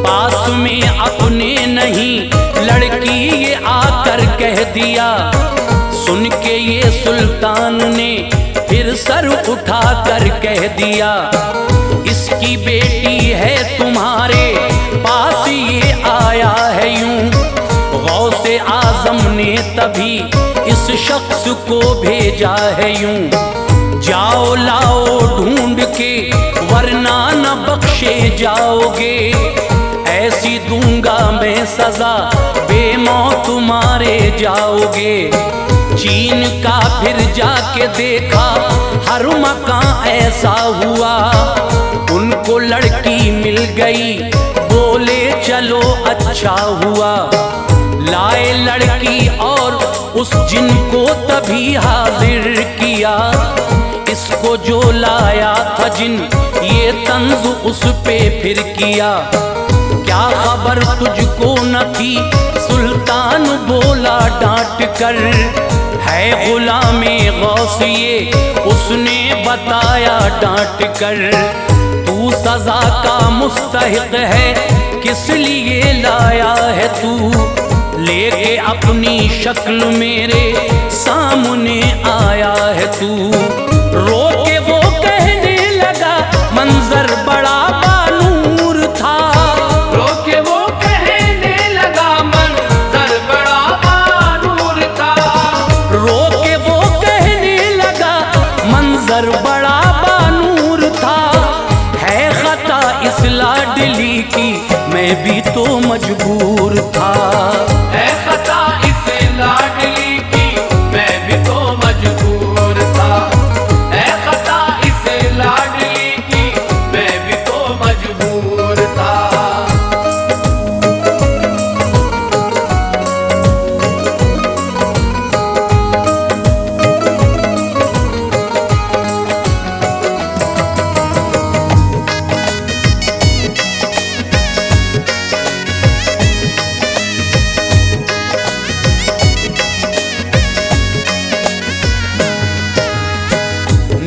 पास में अपने नहीं लड़की ये आकर कह दिया। सुन के ये सुल्तान ने फिर सर उठा कर कह दिया। इसकी बेटी है तुम्हारे पास ये आया है यूं। गौसे आजम ने तभी इस शख्स को भेजा है यूं। जाओ लाओ ढूंढ के वरना न बख्शे जाओगे। ऐसी दूंगा मैं सजा बेमौत मारे जाओगे। चीन का फिर जाके देखा हर मकान ऐसा हुआ। उनको लड़की मिल गई बोले चलो अच्छा हुआ। लाए लड़की और उस जिन को तभी हाजिर किया। इसको जो लाया था जिन ये तंज उस पे फिर किया। क्या खबर तुझको न थी सुल्तान बोला डांट कर, है गुलामे गौस ये उसने बताया डांट कर। तू सजा का मुस्तहिक है किस लिए लाया है तू, लेके अपनी शक्ल मेरे सामने आया है तू। रो के वो कहने लगा मंजर बड़ा बानूर था, रो के वो कहने लगा मंजर बड़ा बानूर था। रो के वो कहने लगा मंजर बड़ा बानूर था। है खता इस लाडली की मैं भी तो मजबूर था, है खता इस लाडली की मैं भी तो मजबूर था। है खता इस लाडली की मैं भी तो मजबूर था।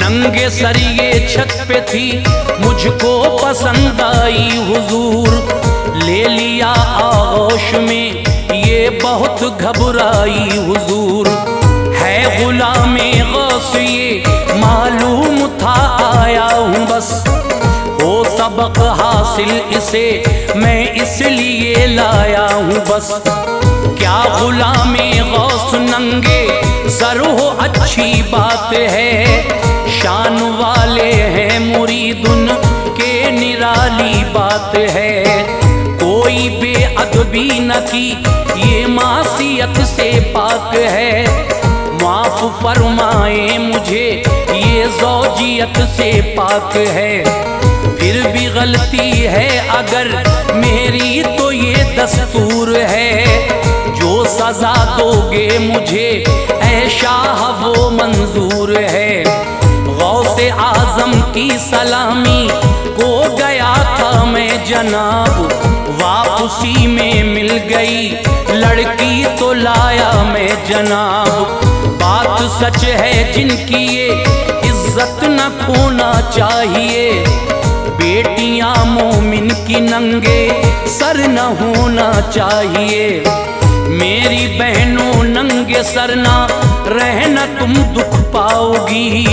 नंगे सर ये छत पे थी मुझको पसंद आई हुजूर, ले लिया आगोश में ये बहुत घबराई हुजूर। है गुलामे गौस ये मालूम था आया हूँ बस, हो सबक हासिल इसे मैं इसलिए लाया हूँ बस। क्या गुलामे गौस नंगे सर हो अच्छी बात है, शान वाले हैं मुरीदुन के निराली बात है। कोई बेअदबी न की ये मासियत से पाक है, माफ फरमाए मुझे ये ज़ौजियत से पाक है। फिर भी गलती है अगर मेरी तो ये दस्तूर है, जो सजा दोगे मुझे ऐ शाह वो मंजूर है। गौसे आजम की सलामी को गया था मैं जनाब, वापसी में मिल गई लड़की तो लाया मैं जनाब। बात सच है जिनकी ये इज्जत न खोना चाहिए, बेटियां मोमिन की नंगे सर न होना चाहिए। मेरी बहनों नंगे सर ना रहना तुम दुख पाओगी,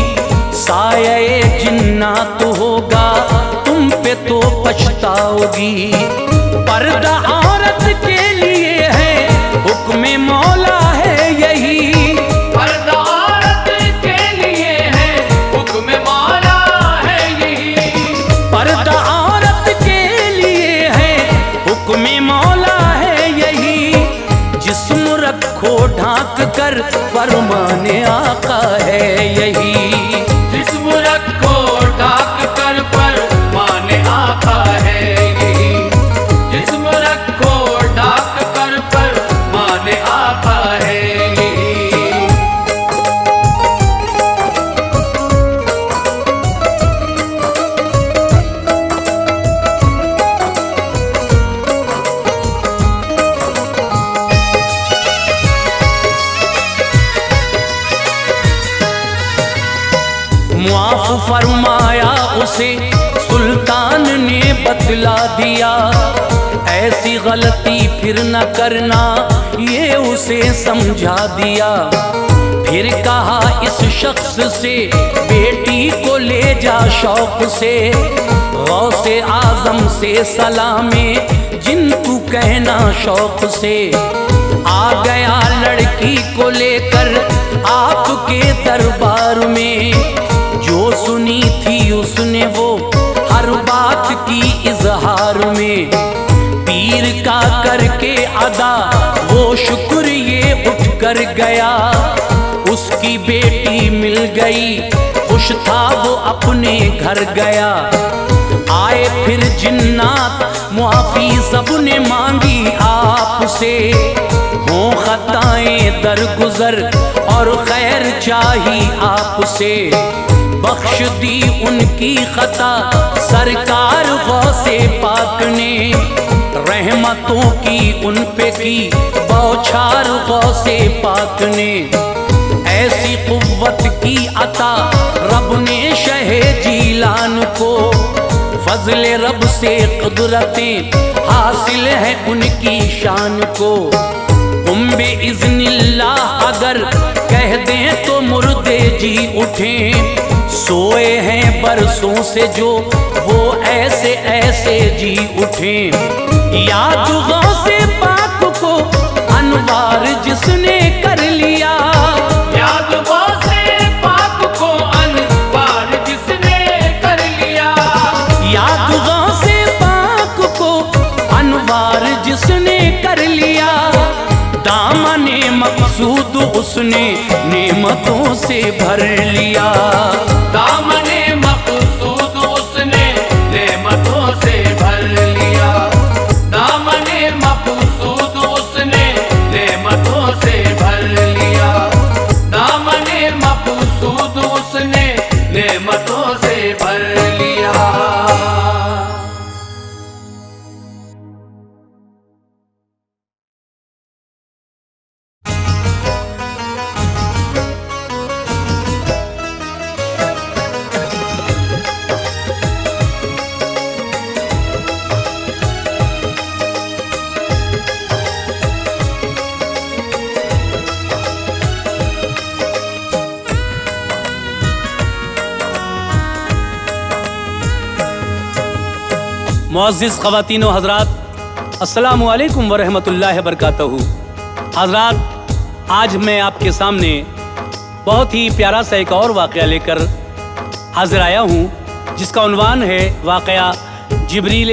साये जिन्नात होगा तुम पे तो पछताओगी। पर्दा औरत के लिए है हुक्म मौला है यही, पर्दा औरत के लिए है हुक्म मौला है यही। पर्दा औरत के लिए है हुक्म मौला है यही। जिस्म रखो ढांक कर फरमाने आका है यही, जिस्म रखो ढाक कर फरमाने आका है यही। जिस्म रखो ढाक कर फरमाने आका है यही। मुआफ फरमाया उसे सुल्तान ने बतला दिया, ऐसी गलती फिर न करना ये उसे समझा दिया। फिर कहा इस शख्स से बेटी को ले जा शौक से, गौसे आजम से सलामे जिन तू कहना शौक से। आ गया लड़की को लेकर आपके दरबार में, जो सुनी थी उसने वो हर बात की इजहार में। पीर का करके अदा वो शुक्र ये उठ कर गया, उसकी बेटी मिल गई खुश था वो अपने घर गया। आए फिर जिन्नात मुआफी सबने मांगी आपसे, हो खताएं दरगुजर और खैर चाहिए आपसे। बख्श दी उनकी खता सरकार गौसे पाक ने, रहमतों की उन पे की बौछार गौसे पाक ने। ऐसी कुव्वत की अता रब ने शहे जीलान को, फजल रब से कुदरतें हासिल है उनकी शान को। उम्बे इज़्निल्लाह अगर कह दें तो मुर्दे जी उठें, सोए हैं बरसों से जो वो ऐसे ऐसे जी उठें। याद गौसे पाक को अनवार जिसने कर लिया, याद गौसे पाक को अनवार जिसने कर लिया, याद गौसे पाक को अनवार जिसने कर लिया। दामने मकसूद उसने नेमतों से भर लिया, दामने मकसूद उसने नेमतों से भर लिया, दामने मकसूद उसने नेमतों से भर लिया, दामने मकसूद उसने नेमतों से भर लिया। मुअज़्ज़िज़ ख़वातीन व हज़रात, अस्सलामु अलैकुम व रहमतुल्लाहि व बरकातहू। हज़रात, आज मैं आपके सामने बहुत ही प्यारा सा एक और वाक़या लेकर हाज़िर आया हूँ, जिसका उन्वान है वाक़या जिब्रील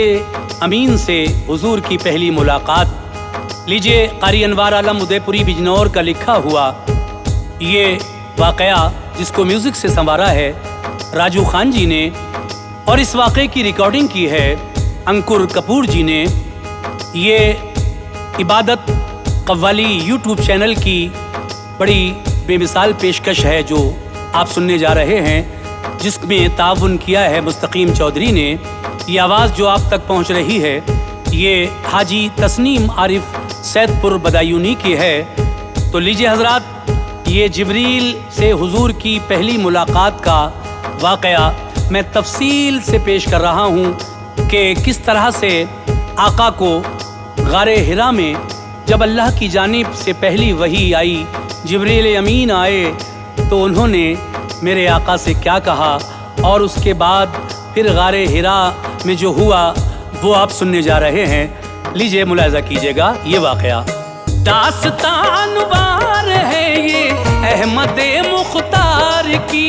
अमीन से हुज़ूर की पहली मुलाकात। लीजिए, क़ारी अनवार आलम उदयपुरी बिजनौर का लिखा हुआ ये वाक़या, जिसको म्यूज़िक से संवारा है राजू खान जी ने, और इस वाक़े की रिकॉर्डिंग की है अंकुर कपूर जी ने। ये इबादत कव्वाली यूट्यूब चैनल की बड़ी बेमिसाल पेशकश है जो आप सुनने जा रहे हैं, जिसमें ताउन किया है मुस्तकीम चौधरी ने। ये आवाज़ जो आप तक पहुंच रही है ये हाजी तस्नीम आरिफ सैदपुर बदायूनी की है। तो लीजिए हज़रात, ये जिब्रील से हुजूर की पहली मुलाकात का वाक़या मैं तफसील से पेश कर रहा हूँ कि किस तरह से आका को गारे हिरा में जब अल्लाह की जानिब से पहली वही आई, जिब्रील अमीन आए, तो उन्होंने मेरे आका से क्या कहा, और उसके बाद फिर गारे हिरा में जो हुआ वो आप सुनने जा रहे हैं। लीजिए मुलाहिज़ा कीजिएगा ये वाक़या। दास्तान वार है ये अहमद मुख्तार की,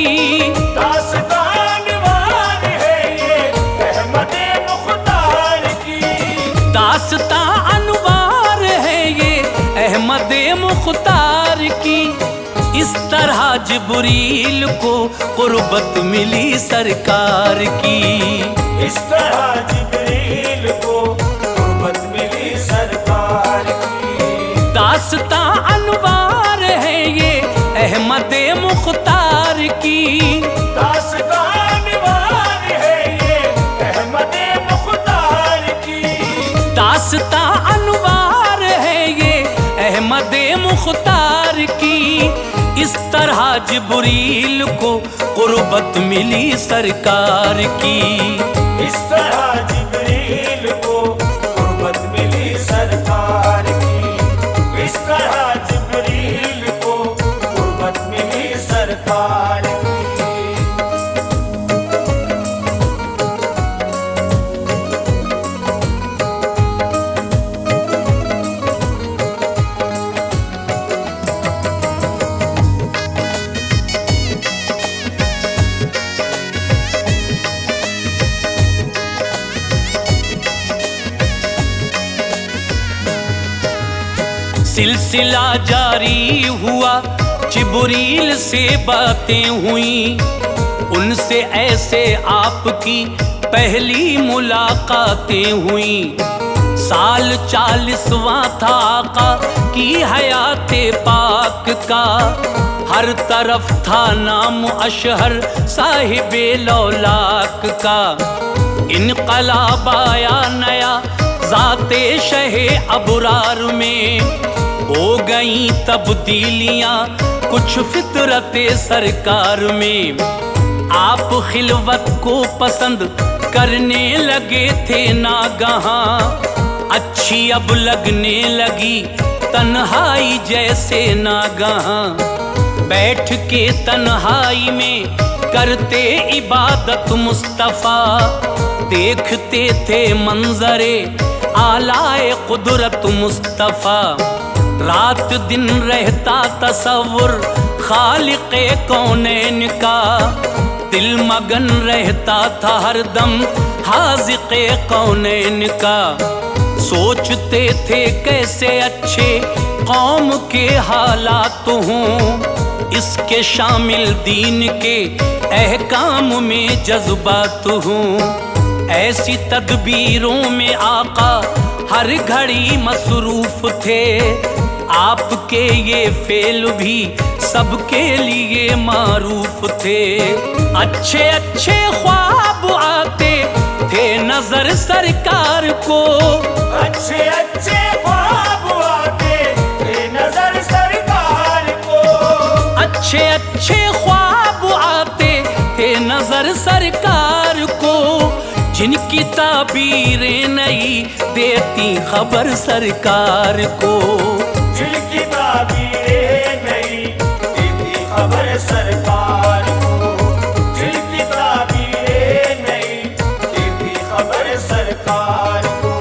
दास्तान वार है ये अहमद मुख्तार की, दास्तान वार है ये अहमद मुख्तार की। इस तरह जिब्रील को कुर्बत मिली सरकार की, इस तरह जिब्रील को कुर्बत मिली सरकार की। दास्तान वार है ये अहमद मुख्तार की, दास्तान वार है ये अहमद मुख्तार की, दास्तान वार है ये अहमद मुख्तार की। इस तरह जिब्रील को कुर्बत मिली सरकार की, इस तरह जिब्रील को कुर्बत मिली सरकार की, इस तरह जिब्रील को कुर्बत मिली सरकार की। सिलसिला जारी हुआ, जिब्रील से बातें हुई, उनसे ऐसे आपकी पहली मुलाकातें हुई। साल 40वां था आका की हयाते पाक का, हर तरफ था नाम अशहर साहिबे लौलाक का। इनकलाब आया नया ज़ाते शहे अबरार में, हो गई तब्दीलियाँ कुछ फितरते सरकार में। आप खिलवत को पसंद करने लगे थे नागहां, अच्छी अब लगने लगी तन्हाई जैसे नागहां। बैठ के तन्हाई में करते इबादत मुस्तफ़ा, देखते थे मंजरे आलाए कुदरत मुस्तफ़ा। रात दिन रहता तसव्वुर खालिक़े कौनैन का, दिल मगन रहता था हरदम हाज़िक़े कौनैन का। सोचते थे कैसे अच्छे कौम के हालात हों, इसके शामिल दीन के अहकाम में जज्बात हों। ऐसी तदबीरों में आका हर घड़ी मसरूफ थे, आपके ये फेल भी सबके लिए मारूफ थे। अच्छे अच्छे ख्वाब आते थे नजर सरकार को, अच्छे अच्छे ख्वाब आते थे नजर सरकार को। अच्छे अच्छे ख्वाब आते थे नजर सरकार को, जिनकी ताबीरें नहीं देती खबर सरकार को। जिनकी ताबीरें नहीं देती खबर सरकार को, जिनकी ताबीरें नहीं देती खबर सरकार को।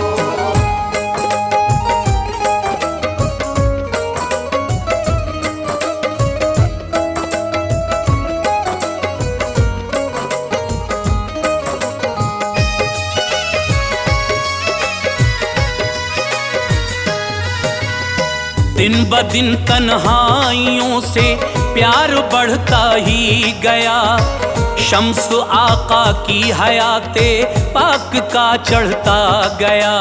दिन ब दिन तन्हाइयों से प्यार बढ़ता ही गया, शम्स आका की हयाते पाक का चढ़ता गया।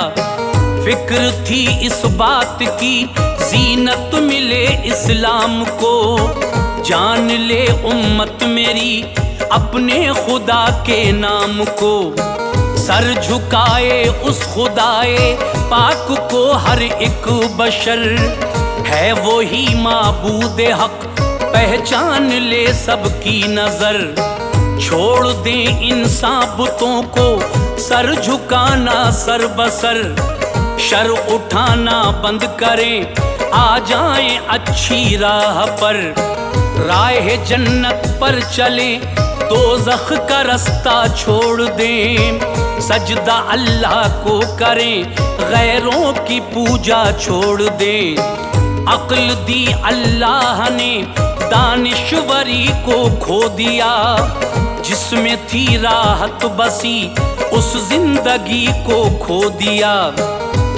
फिक्र थी इस बात की जीनत मिले इस्लाम को, जान ले उम्मत मेरी अपने खुदा के नाम को। सर झुकाए उस खुदाए पाक को हर एक बशर, है वो ही माबूद हक पहचान ले सबकी नजर। छोड़ दे इंसान बुतों को सर झुकाना सर बसर, शर उठाना बंद करें आ जाएं अच्छी राह पर। राह जन्नत पर चले दोज़ख का रास्ता छोड़ दें, सजदा अल्लाह को करें गैरों की पूजा छोड़ दें। अक्ल दी अल्लाह ने दानिश्वरी को खो दिया, जिसमें थी राहत बसी उस जिंदगी को खो दिया।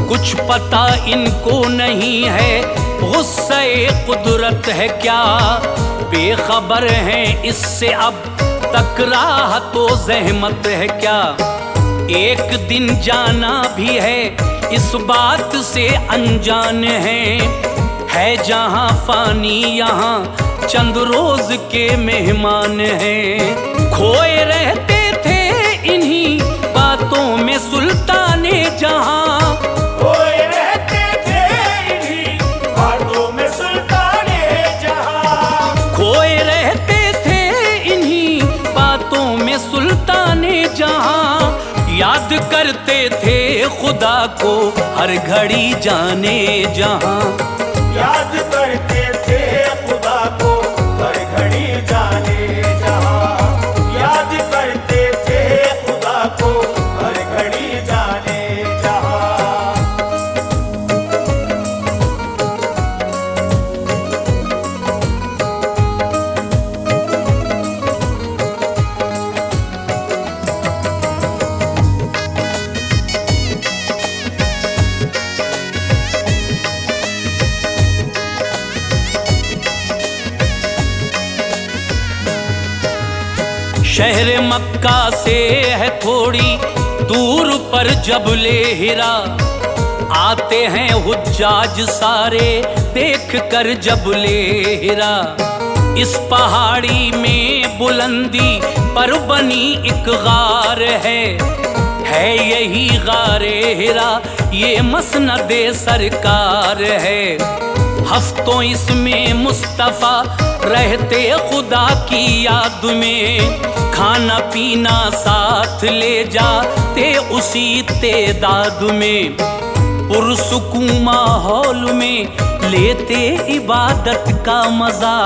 कुछ पता इनको नहीं है गुस्से कुदरत है क्या, बेखबर हैं इससे अब तक राह तो ज़हमत है क्या। एक दिन जाना भी है इस बात से अनजान है जहां फानी यहाँ चंद रोज के मेहमान हैं। खोए रहते थे इन्हीं बातों में सुल्ताने जहां, खोए रहते थे इन्हीं बातों में सुल्ताने जहां। खोए रहते थे इन्हीं बातों में सुल्ताने जहां। याद करते थे खुदा को हर घड़ी जाने जहां, याद करते थे खुदा को हर घड़ी जाने जहां। याद करते थे खुदा को हर घड़ी जाने जहां। शहर मक्का से है थोड़ी दूर पर जबले हिरा, आते हैं हुज्जाज सारे देख कर जबले हिरा। इस पहाड़ी में बुलंदी पर बनी एक गार है यही गारे हिरा, ये मसनदे सरकार है। हफ्तों इसमें मुस्तफ़ा रहते खुदा की याद में, खाना पीना साथ ले जाते उसी तेदाद में। पुरसुकून माहौल में लेते इबादत का मजा,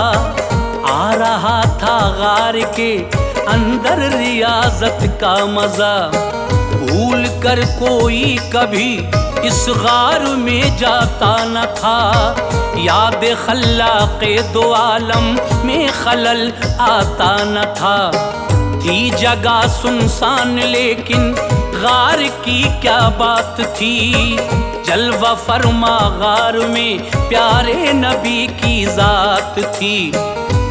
आ रहा था गार के अंदर रियाजत का मजा। भूल कर कोई कभी इस गार में जाता न था, याद खल्लाक़े दो आलम में खलल आता न था। थी जगह सुनसान लेकिन गार की क्या बात थी, जलवा फरमा गार में प्यारे नबी की जात थी।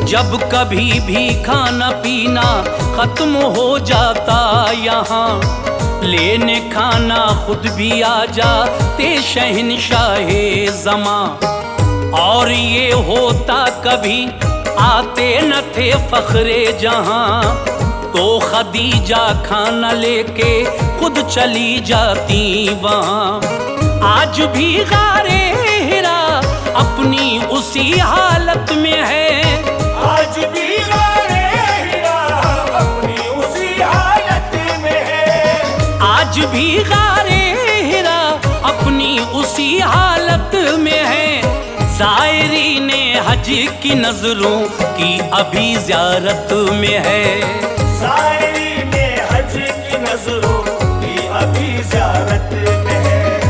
जब कभी भी खाना पीना खत्म हो जाता यहाँ, लेने खाना खुद भी आ जाते शहंशाहे ज़मा। और ये होता कभी आते न थे फ़ख्रे जहाँ, तो खदीजा खाना लेके खुद चली जाती वहाँ। आज भी गारे हिरा अपनी उसी हालत में है, आज भी गारे हिरा अपनी उसी हालत में है। आज भी गारे हिरा अपनी उसी हालत में है। ज़ायरीन हज की नजरों की अभी ज़ियारत में है, ज़ायरीन हज की नजरों की अभी ज़ियारत में है।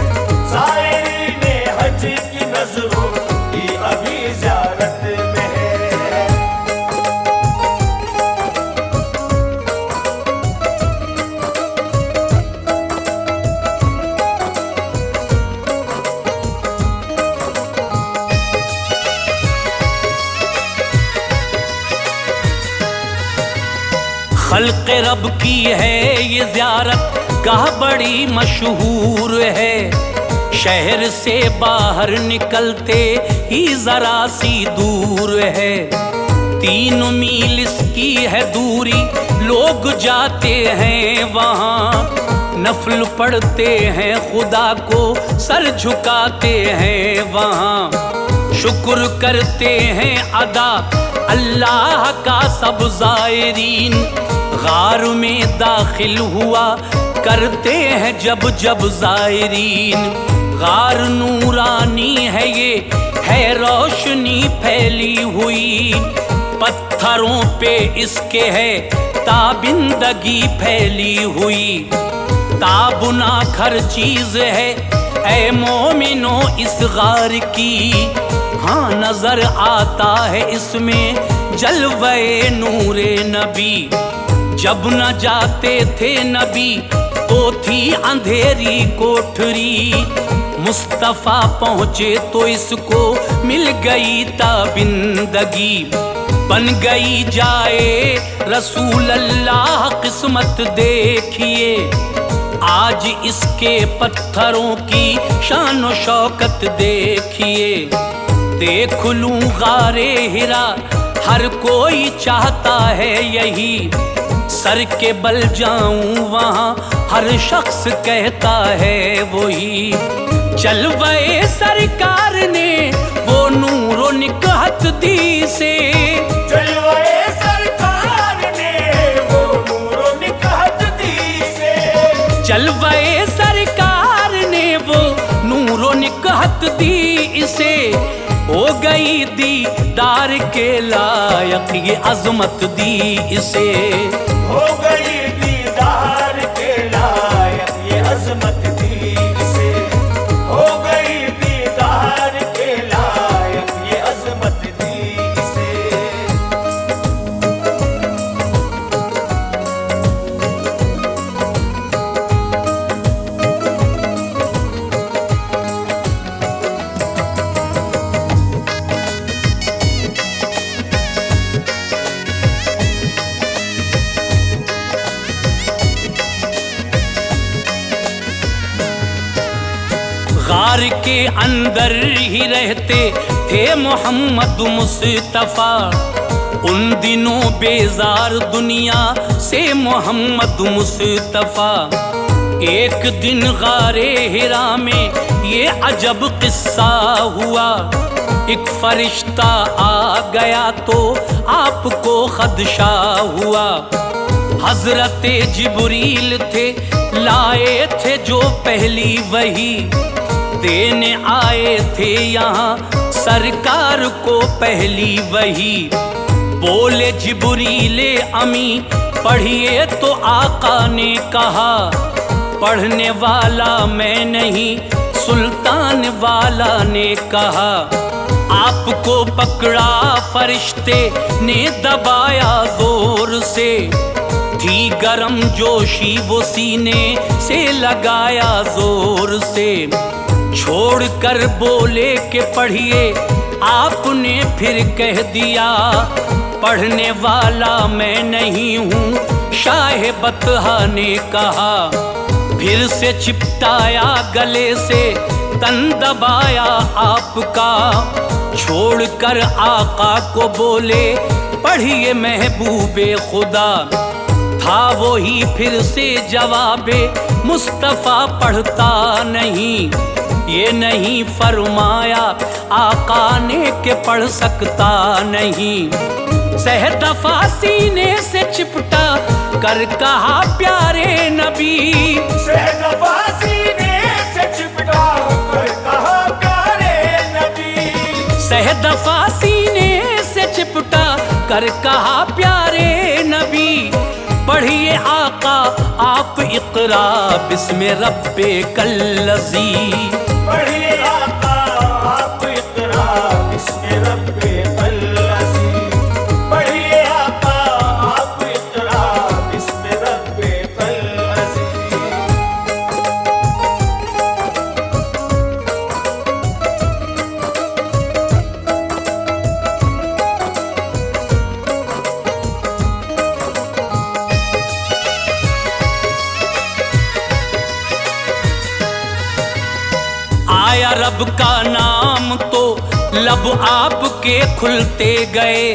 ज़ायरीन हज की नजरों की अभी ज़ियारत में है। खल्क़ रब की है ये ज़ियारत गाह बड़ी मशहूर है। शहर से बाहर निकलते ही ज़रा सी दूर है। 3 मील इसकी है दूरी, लोग जाते हैं वहाँ। नफल पढ़ते हैं खुदा को सर झुकाते हैं वहाँ। शुक्र करते हैं अदा अल्लाह का सब ज़ायरीन, गार में दाखिल हुआ करते हैं जब जब ज़ायरीन। गार नूरानी है ये, है रोशनी फैली हुई, पत्थरों पे इसके है ताबिंदगी फैली हुई। ताबुना हर चीज़ है ऐ मोमिनो इस गार की, हाँ नजर आता है इसमें जलवे नूरे नबी। जब न जाते थे नबी तो थी अंधेरी कोठरी, मुस्तफ़ा पहुँचे तो इसको मिल गई ताबिंदगी। बन गई जाए रसूल अल्लाह किस्मत देखिए, आज इसके पत्थरों की शान व शौकत देखिए। देख लूं गारे हिरा हर कोई चाहता है यही, सर के बल जाऊं वहाँ हर शख्स कहता है वही। चलवे सरकार ने वो नूरो निकहत दी से, जलवे सरकार ने वो नूरो निकहत दी से। चलवे सरकार ने वो नूरो निकहत दी इसे, हो गई दीदार के लायक ये अजमत दी इसे। हो गई दीदार के लायक ये अजमत दी इसे। हो गई दीदार के लायक ये अजमत दी इसे। गार के अंदर ही रहते थे मोहम्मद मुस्तफ़ा, उन दिनों बेजार दुनिया से मोहम्मद मुस्तफा, एक दिन गारे हिरा में ये अजब किस्सा हुआ। एक फरिश्ता आ गया तो आपको खदशा हुआ। हजरत जिब्रील थे, लाए थे जो पहली वही, देने आए थे यहाँ सरकार को पहली वही। बोले जिब्रीले अमी पढ़िए तो आका ने कहा, पढ़ने वाला मैं नहीं सुल्तान वाला ने कहा। आपको पकड़ा फरिश्ते ने दबाया जोर से, थी गरम जोशी वो सीने से लगाया जोर से। छोड़कर बोले कि पढ़िए, आपने फिर कह दिया, पढ़ने वाला मैं नहीं हूँ शाह बतहा ने कहा। फिर से चिपटाया गले से, तन दबाया आपका, छोड़कर आका को बोले पढ़िए महबूबे खुदा। था वो ही फिर से जवाबे मुस्तफ़ा पढ़ता नहीं, ये नहीं फरमाया आका ने के पढ़ सकता नहीं। सहदफा सीने से चिपटा कर कहा प्यारे नबी, सहदफा सीने से चिपटा कर कहा प्यारे नबी। सहदफा सीने से चिपटा कर कहा प्यारे नबी। पढ़िए आका आप इक़रा बिस्मि रब्बे कल्लज़ी, पढ़िए आका आप इक़रा बिस्मि रब्बे कल्लज़ी। पढ़िए आका आप इक़रा बिस्मि रब्बे कल्लज़ी। आया रब का नाम तो लब आपके खुलते गए।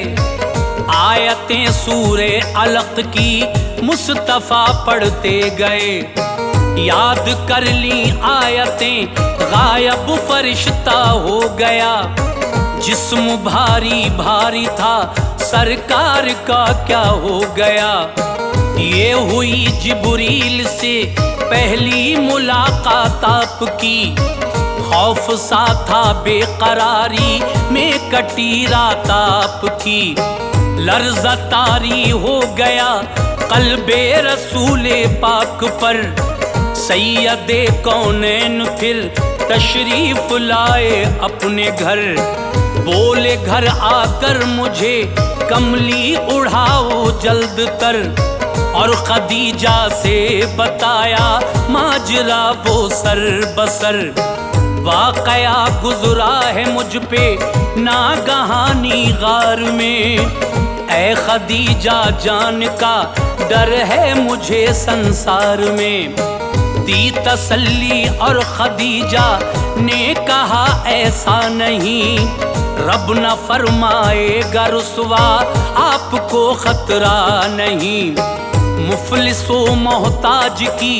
आयतें सूरे अलक की मुस्तफ़ा पढ़ते गए। याद कर ली आयतें गायब फरिश्ता हो गया। जिस्म भारी भारी था सरकार का क्या हो गया। ये हुई जिब्रील से पहली मुलाकात आपकी। खौफ सा था बेकरारी में कटी रात आपकी। लर्ज़ा तारी हो गया क़ल्बे रसूले पाक पर। सैयदे कौनैन फिर तशरीफ लाए अपने घर। बोले घर आकर मुझे कमली उड़ाओ जल्द तर। और खदीजा से बताया माजरा वो सर बसर। वाक़या गुज़रा है मुझ पे नागहानी गार में। ऐ खदीजा जान का डर है मुझे संसार में। दी तसल्ली और खदीजा ने कहा ऐसा नहीं। रब न फरमाएगा रुसवा आपको खतरा नहीं। मुफलिसो मोहताज की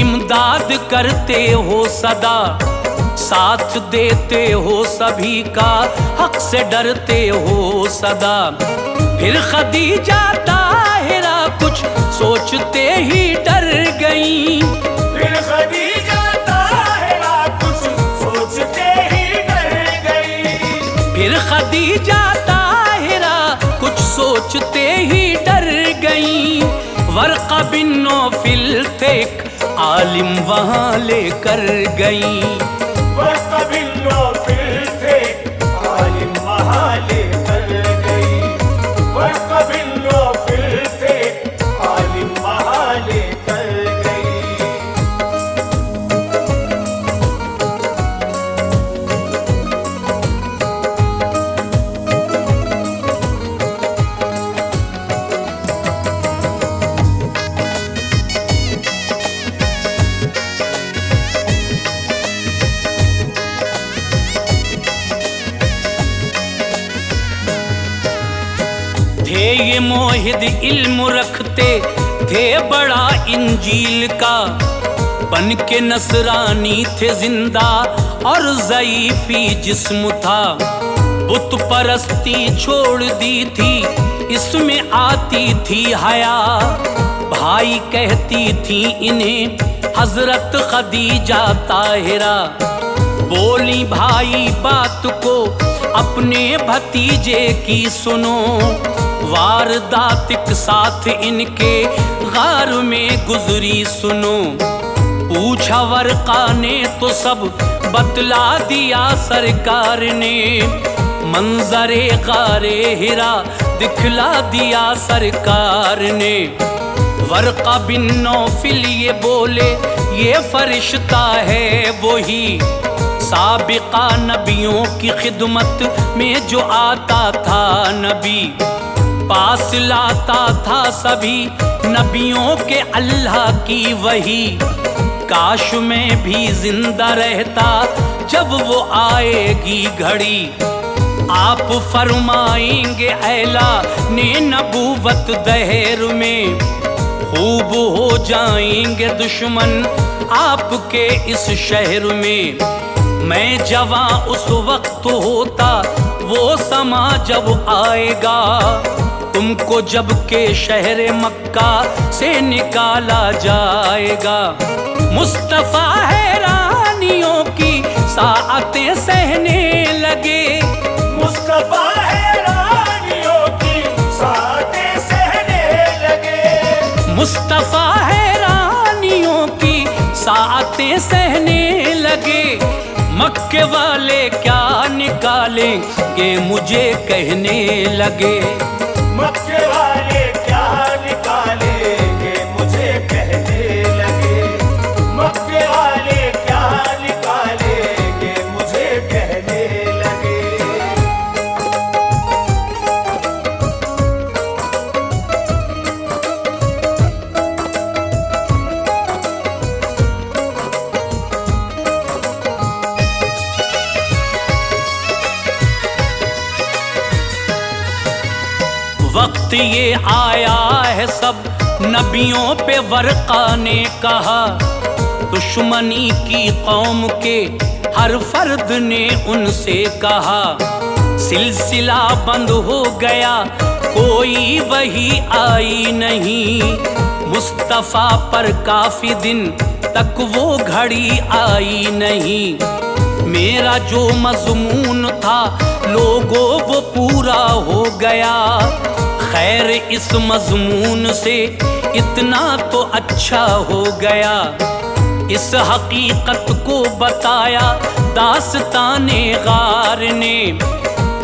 इमदाद करते हो सदा। साथ देते हो सभी का हक से डरते हो सदा। फिर खदीजा ताहिरा कुछ सोचते ही डर गई। फिर खदीजा ताहिरा कुछ सोचते ही डर गई। फिर खदीजा ताहिरा कुछ सोचते ही डर गई। वर्क़ा बिन नौफिल थे आलिम वहाँ लेकर गई। वर्क़ा बिन नौफिल थे आलिम वहाँ लेकर गई। वर्क़ा बिन नौफिल थे आलिम वहाँ लेकर गई। मोहिद इल्म रखते थे बड़ा इंजील का, बन के नसरानी थे जिंदा और ज़ईफ़ी जिस्म था। बुत परस्ती छोड़ दी थी इसमें आती थी हया, भाई कहती थी इन्हें हजरत खदीजा ताहिरा। बोली भाई बात को अपने भतीजे की सुनो, वारदात के साथ इनके गार में गुजरी सुनो। पूछा वरका ने तो सब बतला दिया सरकार ने, मंजरे गारे हिरा दिखला दिया सरकार ने। वरका बिन नौफिल ये बोले ये फरिश्ता है वही, साबिका नबियों की खिदमत में जो आता था नबी। पास लाता था सभी नबियों के अल्लाह की वही, काश में भी जिंदा रहता जब वो आएगी घड़ी। आप फरमाएंगे ऐला ने नबूवत दहर में, खूब हो जाएंगे दुश्मन आपके इस शहर में। मैं जवां उस वक्त होता वो समा जब आएगा, तुमको जब के शहर मक्का से निकाला जाएगा। मुस्तफा हैरानियों की साअतें सहने लगे, मुस्तफा हैरानियों की साअतें सहने लगे। मुस्तफा हैरानियों की साअतें सहने लगे। मक्के वाले क्या निकालेंगे मुझे कहने लगे, मक्के वाले क्या निकालेंगे मुझे कहने लगे। मक्के वाले क्या निकालेंगे मुझे कहने लगे। वक्त ये आया है सब नबियों पे वरका ने कहा, दुश्मनी की कौम के हर फर्द ने उनसे कहा। सिलसिला बंद हो गया कोई वही आई नहीं, मुस्तफा पर काफी दिन तक वो घड़ी आई नहीं। मेरा जो मज़मून था लोगों वो पूरा हो गया, खैर इस मज़मून से इतना तो अच्छा हो गया। इस हकीकत को बताया दास्ताने गार ने,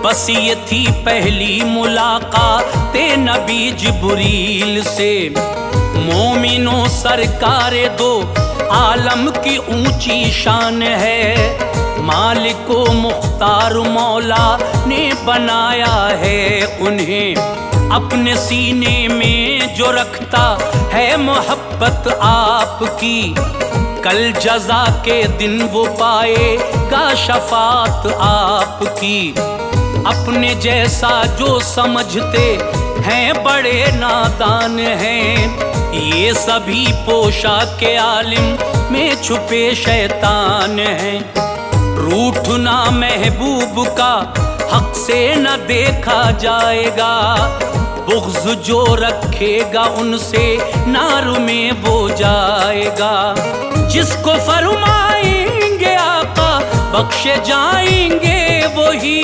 बस ये थी पहली मुलाकात नबी जिब्रील से। मोमिनों सरकारे दो आलम की ऊंची शान है, मालिको मुख्तार मौला ने बनाया है उन्हें। अपने सीने में जो रखता है मोहब्बत आपकी, कल जजा के दिन वो पाएगा शफात आपकी। अपने जैसा जो समझते हैं बड़े नादान हैं, ये सभी पोशाक आलिम में छुपे शैतान हैं। रूठना महबूब का हक से न देखा जाएगा, बुग़्ज़ जो रखेगा उनसे नार में वो जाएगा। जिसको फरमाएंगे आका बख्शे जाएंगे वही,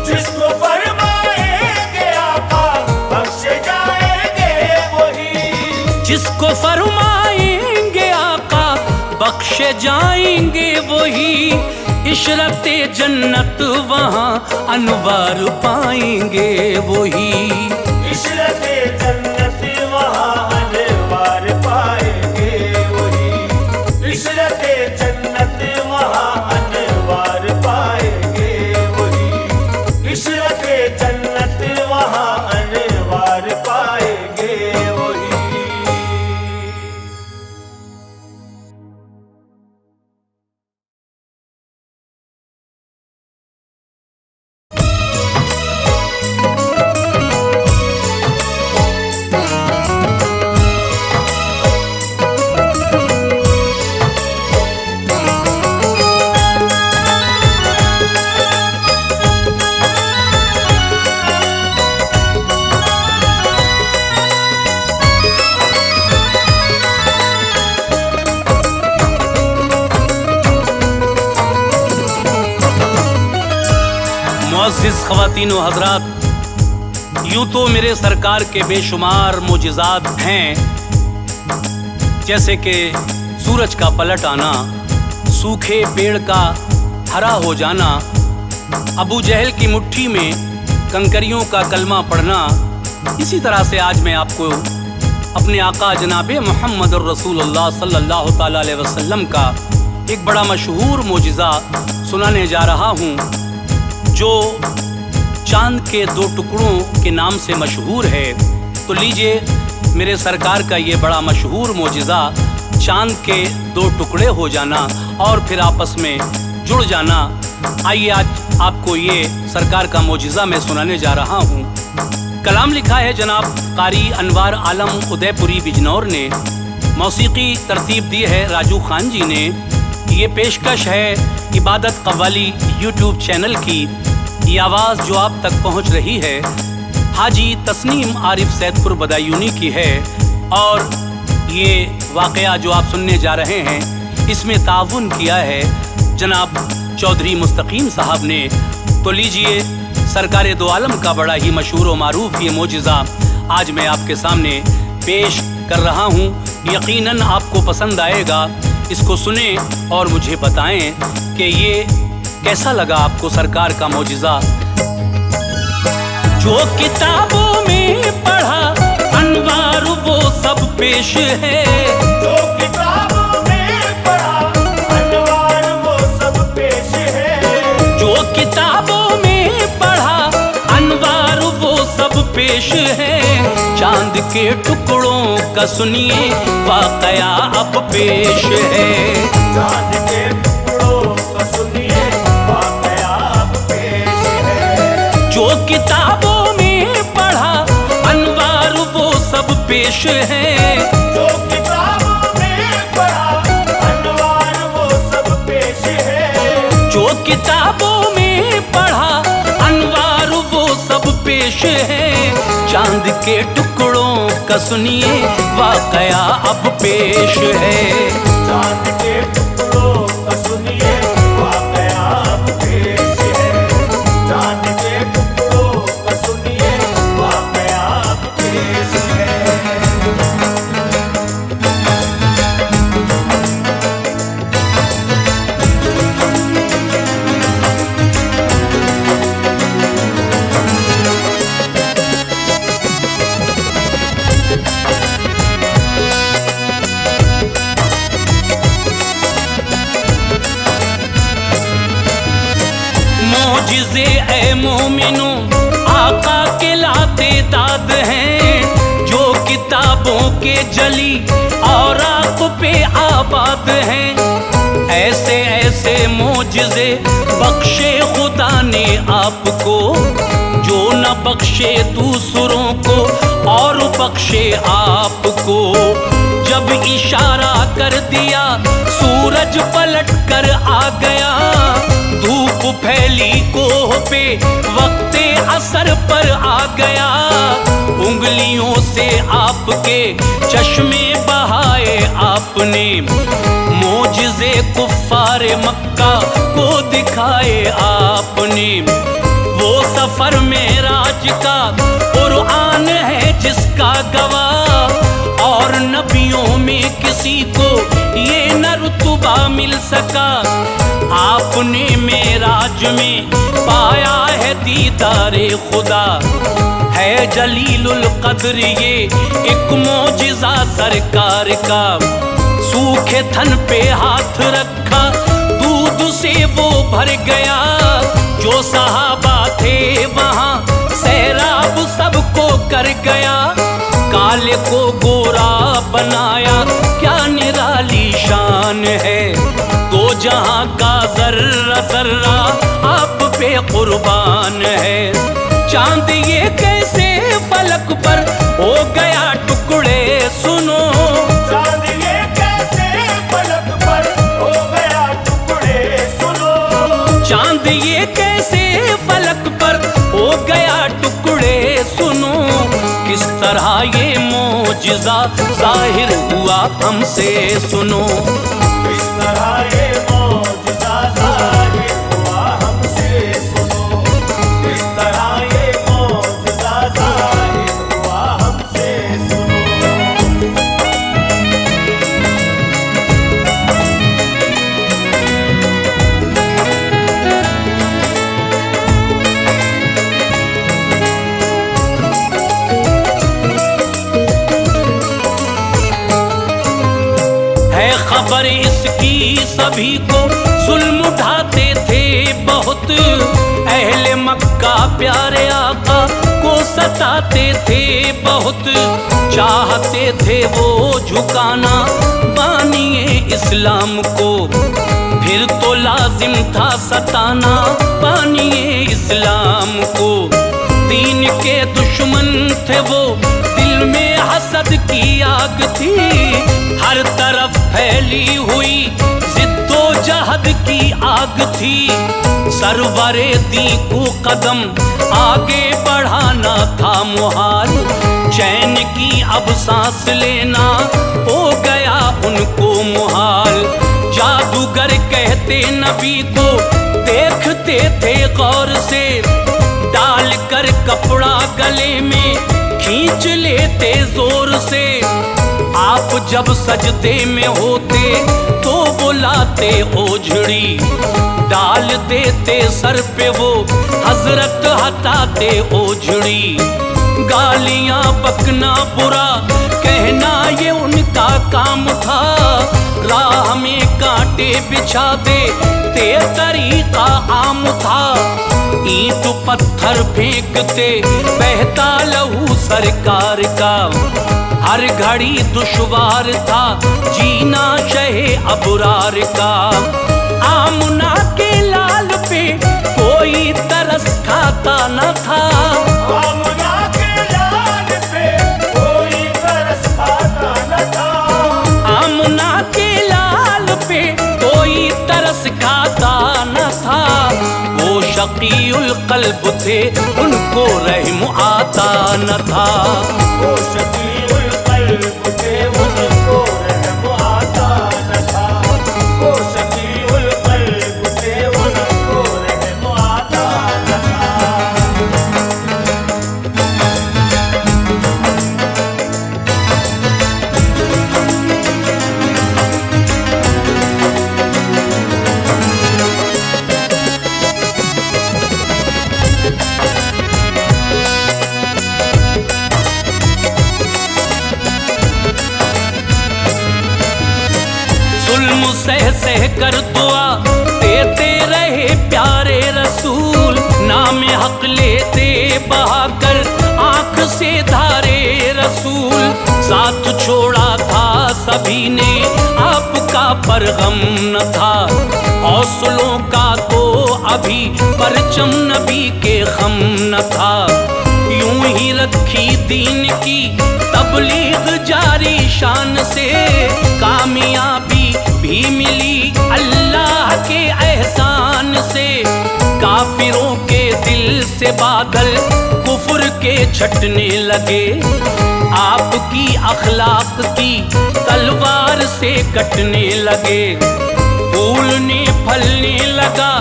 जिसको फरमाएंगे आका बख्शे जाएंगे वही। जिसको फरमाएंगे आका बख्शे जाएंगे वही। इशरते जन्नत वहाँ अनवार पाएंगे वही, इशरते जन्नत वहाँ अनवार पाएंगे वही। इशरते जन्नत वहाँ अनवार पाएंगे वही। इशरते जन्नत वहाँ अनवार पाएंगे वही। मुअज़्ज़िज़ ख़वातीन व हज़रात, यूँ तो मेरे सरकार के बेशुमार मोजिज़ात हैं, जैसे कि सूरज का पलट आना, सूखे पेड़ का हरा हो जाना, अबू जहल की मुट्ठी में कंकरियों का कलमा पढ़ना। इसी तरह से आज मैं आपको अपने आका जनाब मोहम्मद रसूलुल्लाह सल्लल्लाहु ताला अलैहि वसल्लम का एक बड़ा मशहूर मोजिज़ा सुनाने जा रहा हूँ, जो चांद के दो टुकड़ों के नाम से मशहूर है। तो लीजिए, मेरे सरकार का ये बड़ा मशहूर मोजिज़ा, चांद के दो टुकड़े हो जाना और फिर आपस में जुड़ जाना। आइए आज आपको ये सरकार का मोजिज़ा मैं सुनाने जा रहा हूँ। कलाम लिखा है जनाब कारी अनवार आलम उदयपुरी बिजनौर ने, मौसीकी तरतीब दी है राजू खान जी ने। ये पेशकश है इबादत कव्वाली यूट्यूब चैनल की। ये आवाज़ जो आप तक पहुँच रही है हाजी तस्नीम आरिफ सैदपुर बदायूनी की है, और ये वाक़या जो आप सुनने जा रहे हैं इसमें ताउन किया है जनाब चौधरी मुस्तकीम साहब ने। तो लीजिए, सरकार दो आलम का बड़ा ही मशहूर व मारूफ ये मोजिज़ा आज मैं आपके सामने पेश कर रहा हूँ। यकीनन आपको पसंद आएगा। इसको सुने और मुझे बताएं कि ये कैसा लगा आपको सरकार का मोजिज़ा। जो किताबों में पढ़ा अनवार वो सब पेश है, जो किताबों में पढ़ा अनवार वो सब पेश है, जो किताबों में पढ़ा अनवार वो सब पेश है। चांद के टुकड़ों का सुनिए वाक़या अब पेश है। चांद के टुकड़ों का सुनिए वाक़या अब पेश है। जो किताबों में पढ़ा अनवार वो सब पेश है, जो किताबों में पढ़ा अनवार वो सब पेश है, जो किताबों में पढ़ा अनवार वो सब पेश है। चांद के टुकड़ों का सुनिए वाक़या अब पेश है। चांद के टुकड़ों का सुनिए वाक़या अब पेश है। चांद के टुकड़ों का सुनिए वाक़या अब पेश है। मोजिज़े ए मोमिनो आका के लाते दाद हैं, जो किताबों के जली और आँख पे आबाद हैं। ऐसे ऐसे मोजिज़े बख्शे खुदा ने आपको, जो न बख्शे दूसरों को और बख्शे आपको। जब इशारा कर दिया सूरज पलट कर आ गया, धूप फैली कोह पे वक्ते असर पर आ गया। उंगलियों से आपके चश्मे बहाए आपने, मोजिज़े कुफ्फारे मक्का को दिखाए आपने। वो सफर मेराज का कुरान है जिसका गवाह, और नबियों में किसी को ये न रुतबा मिल सका। आपने मेराज में पाया है दीदारे खुदा, है जलीलुल कद्र ये एक मोजिज़ा सरकार का। सूखे थन पे हाथ रखा दूध से वो भर गया, जो सहाबा थे वहाँ सैराब सबको कर गया। काले को गोरा बनाया क्या निराली शान है, तो जहाँ का जर्रा जर्रा आप पे कुर्बान है। चांद ये कैसे फलक पर हो गया टुकड़े सुनो, चांद ये कैसे फलक पर हो गया टुकड़े सुनो। चांद ये कैसे फलक पर हो गया टुकड़े सुनो। किस तरह ये मोजिज़ा जाहिर हुआ हमसे सुनो। किस तरह ये मोजिज़ा जाहिर हुआ हमसे सुनो। है खबर इसकी सभी को जुल्म उठाते थे बहुत, अहले मक्का प्यारे आका को सताते थे बहुत, चाहते थे वो झुकाना बानिए इस्लाम को, फिर तो लाजिम था सताना बानिए इस्लाम को। दीन के दुश्मन थे वो, दिल में हसद की आग थी, हर तरफ फैली हुई जिद्दोजहद की आग थी। सरवरे दी को कदम आगे बढ़ाना था मुहाल, चैन की अब सांस लेना हो गया उनको मुहाल। जादूगर कहते नबी को देखते थे गौर से, डाल कर कपड़ा गले में खींच लेते जोर से। आप जब सजदे में होते तो बुलाते ओझड़ी, डाल देते सर पे वो हजरत हटाते ओझड़ी। गालियां बकना बुरा कहना ये उनका काम था, राह में कांटे बिछा देते तरीका आम था। ईंट पत्थर फेंकते बहता लहू सरकार का, हर घड़ी दुश्वार था जीना शहे अबरार का। आमना के लाल पे कोई तरस खाता न था, आमना के लाल पे कोई तरस खाता न था, आमना के लाल पे कोई तरस खाता न था। वो शकीउल कल्ब थे उनको रहम आता न था, वो शकीउल कल्ब थे उनको रहम आता न था, वो शकीउल कल्ब थे उनको रहम आता न था। जुल्म सह सह कर दुआ देते रहे प्यारे रसूल, नाम हक लेते बहाकर आंख से धारे रसूल। साथ छोड़ा था सभी ने आपका पर गम न था, हौसलों का तो अभी परचम नबी के खम न था। यूं ही रखी दीन की तबलीग जारी शान से, कामयाबी भी मिली अल्लाह के एहसान से। काफिरों के दिल से बादल कुफ्र के छटने लगे, आपकी अखलाक की तलवार से कटने लगे। फूलने फलने लगा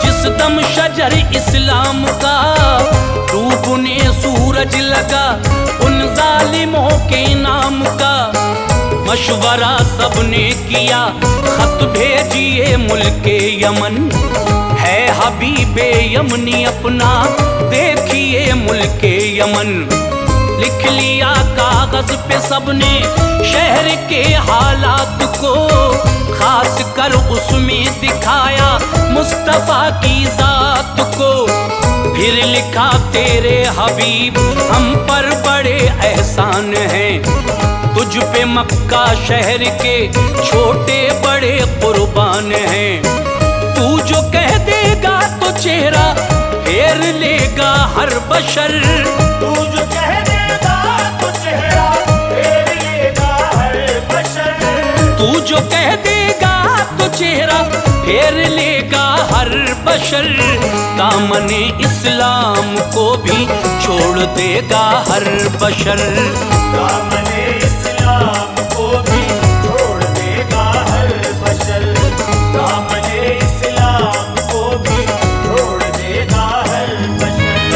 जिस दम शजर इस्लाम का, डूबने सूरज लगा उन जालिमों के नाम का। मशवरा सबने किया खत भेजिए मुल्के यमन, है हबीबे यमनी अपना देखिए मुल्के यमन। लिख लिया कागज पे सबने शहर के हालात को, खास कर उसमें दिखाया मुस्तफा की जात को। फिर लिखा तेरे हबीब हम पर बड़े एहसान हैं, तुझ पे मक्का शहर के छोटे बड़े कुर्बान हैं। तू जो कह देगा तो चेहरा फेर लेगा हर बशर, तू जो कह देगा तो चेहरा फेर लेगा हर बशर, तू जो कह देगा तो चेहरा फेर लेगा हर बशर। दामने इस्लाम को भी छोड़ देगा हर बशर, दामने इस्लाम को भी छोड़ देगा हर बशर, दामने इस्लाम को भी छोड़ देगा हर बशर।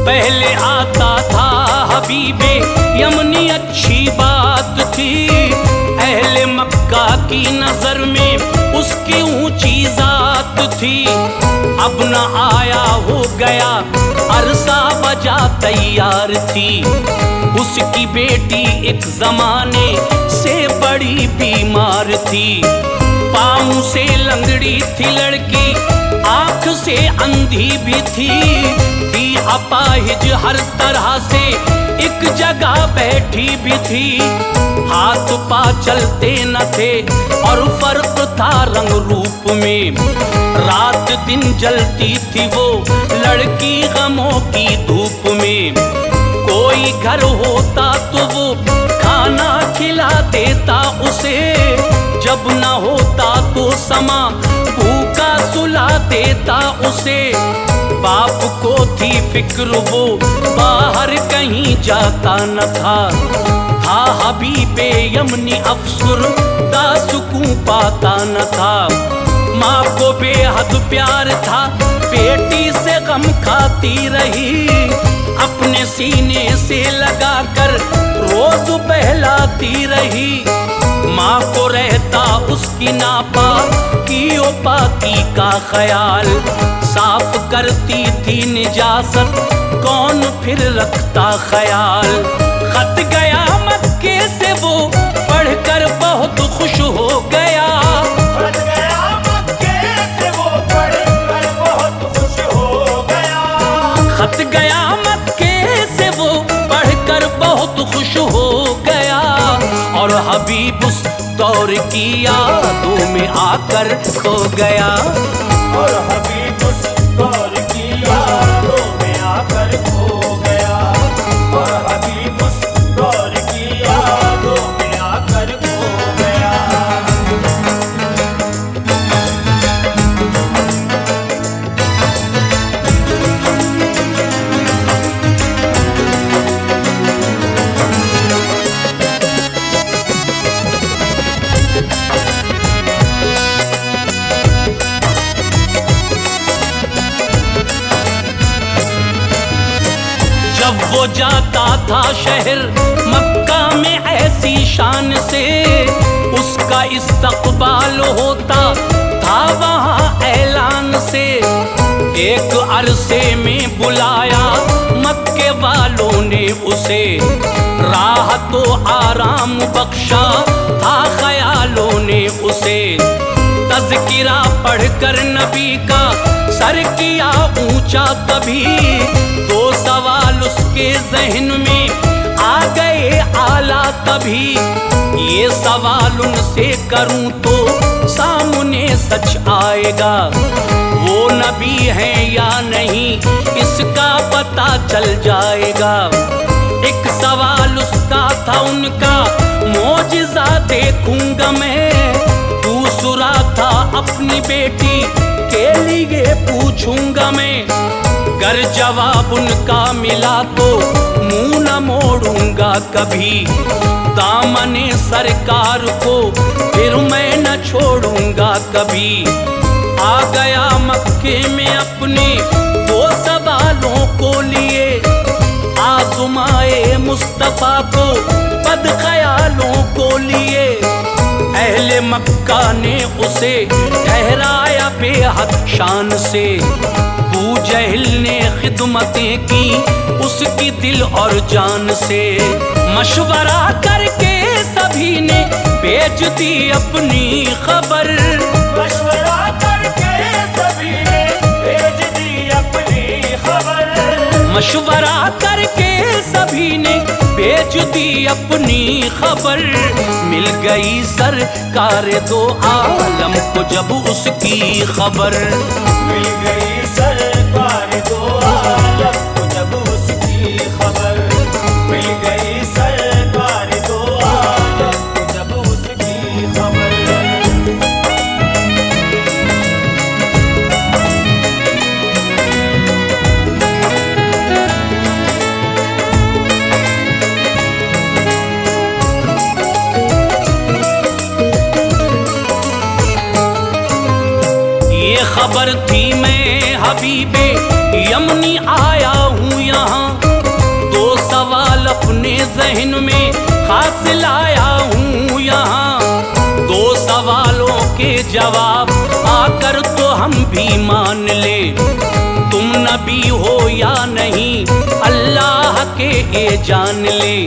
पहले आता था हबीबे यमनी अच्छी बात थी, महजर में उसकी ऊंची जात थी। अब न आया हो गया अरसा बजा तैयार थी। उसकी बेटी एक जमाने से बड़ी बीमार थी। पाँव से लंगड़ी थी लड़की, आंख से अंधी भी थी अपाहिज हर तरह से एक जगह बैठी भी थी। हाथ पा चलते न थे और फर्क था रंग रूप में। रात दिन जलती थी वो लड़की गमों की धूप में। कोई घर होता तो वो खाना खिला देता उसे, जब न होता तो समा भूखा सुला देता उसे। बाप को थी फिक्र वो बाहर कहीं जाता न था हबीबे यमनी अफसर दा सुकून पाता न था। माँ को बेहद प्यार था, बेटी से गम खाती रही। अपने सीने से लगाकर रोज बहलाती रही। माँ को रहता उसकी नापा की पाकी का ख्याल। साफ करती थी निजासत, कौन फिर रखता ख्याल। खत गया मक्के से वो पढ़कर बहुत खुश हो गया। खत गया मक्के से वो पढ़कर बहुत खुश हो गया। खत गया मक्के से वो पढ़कर बहुत खुश हो गया। और हबीब उस दौर की यादों में आकर खो गया। और हबीब उस दौर की यादों में आकर खो गया। और हबीब उस दौर की यादों में आकर खो गया। वो जाता था शहर मक्का में ऐसी शान से, उसका इस्तकबाल होता था वहाँ ऐलान से। एक अरसे में बुलाया मक्के वालों ने उसे, राह तो आराम बख्शा था ख्यालों ने उसे। तज़किरा पढ़कर नबी का सर किया ऊंचा तभी, दो सवाल उसके जहन में आ गए आला तभी। ये सवाल उनसे करूं तो सामने सच आएगा, वो नबी है या नहीं इसका पता चल जाएगा। एक सवाल उसका था उनका, मौजिज़ा देखूंगा मैं। दूसरा था अपनी बेटी के लिए पूछूंगा मैं। अगर जवाब उनका मिला तो मुंह न मोड़ूंगा कभी। दामने सरकार को फिर मैं न छोड़ूंगा कभी। आ गया मक्के में अपने दो सवालों को लिए, आज़माए मुस्तफा को बद ख्यालों को लिए। अहले मक्का ने उसे ठहराया बेहद शान से। अबू जहल ने खिदमतें की उसकी दिल और जान से। मशवरा करके सभी ने भेज दी अपनी खबर। मशवरा करके सभी ने भेज दी अपनी खबर। मशवरा करके सभी ने भेज दी अपनी खबर। मिल गई सरकार दो आलम को जब उसकी खबर। मिल गई सरकार दो आलम को जब उसकी खबर। मिल गई सरकार दो आलम को जब उसकी खबर। खबर थी मैं हबीबे यमनी आया हूँ यहाँ। दो सवाल अपने जहन में खास लाया हूँ यहाँ। दो सवालों हम भी मान ले, तुम नबी हो या नहीं अल्लाह के ये जान ले।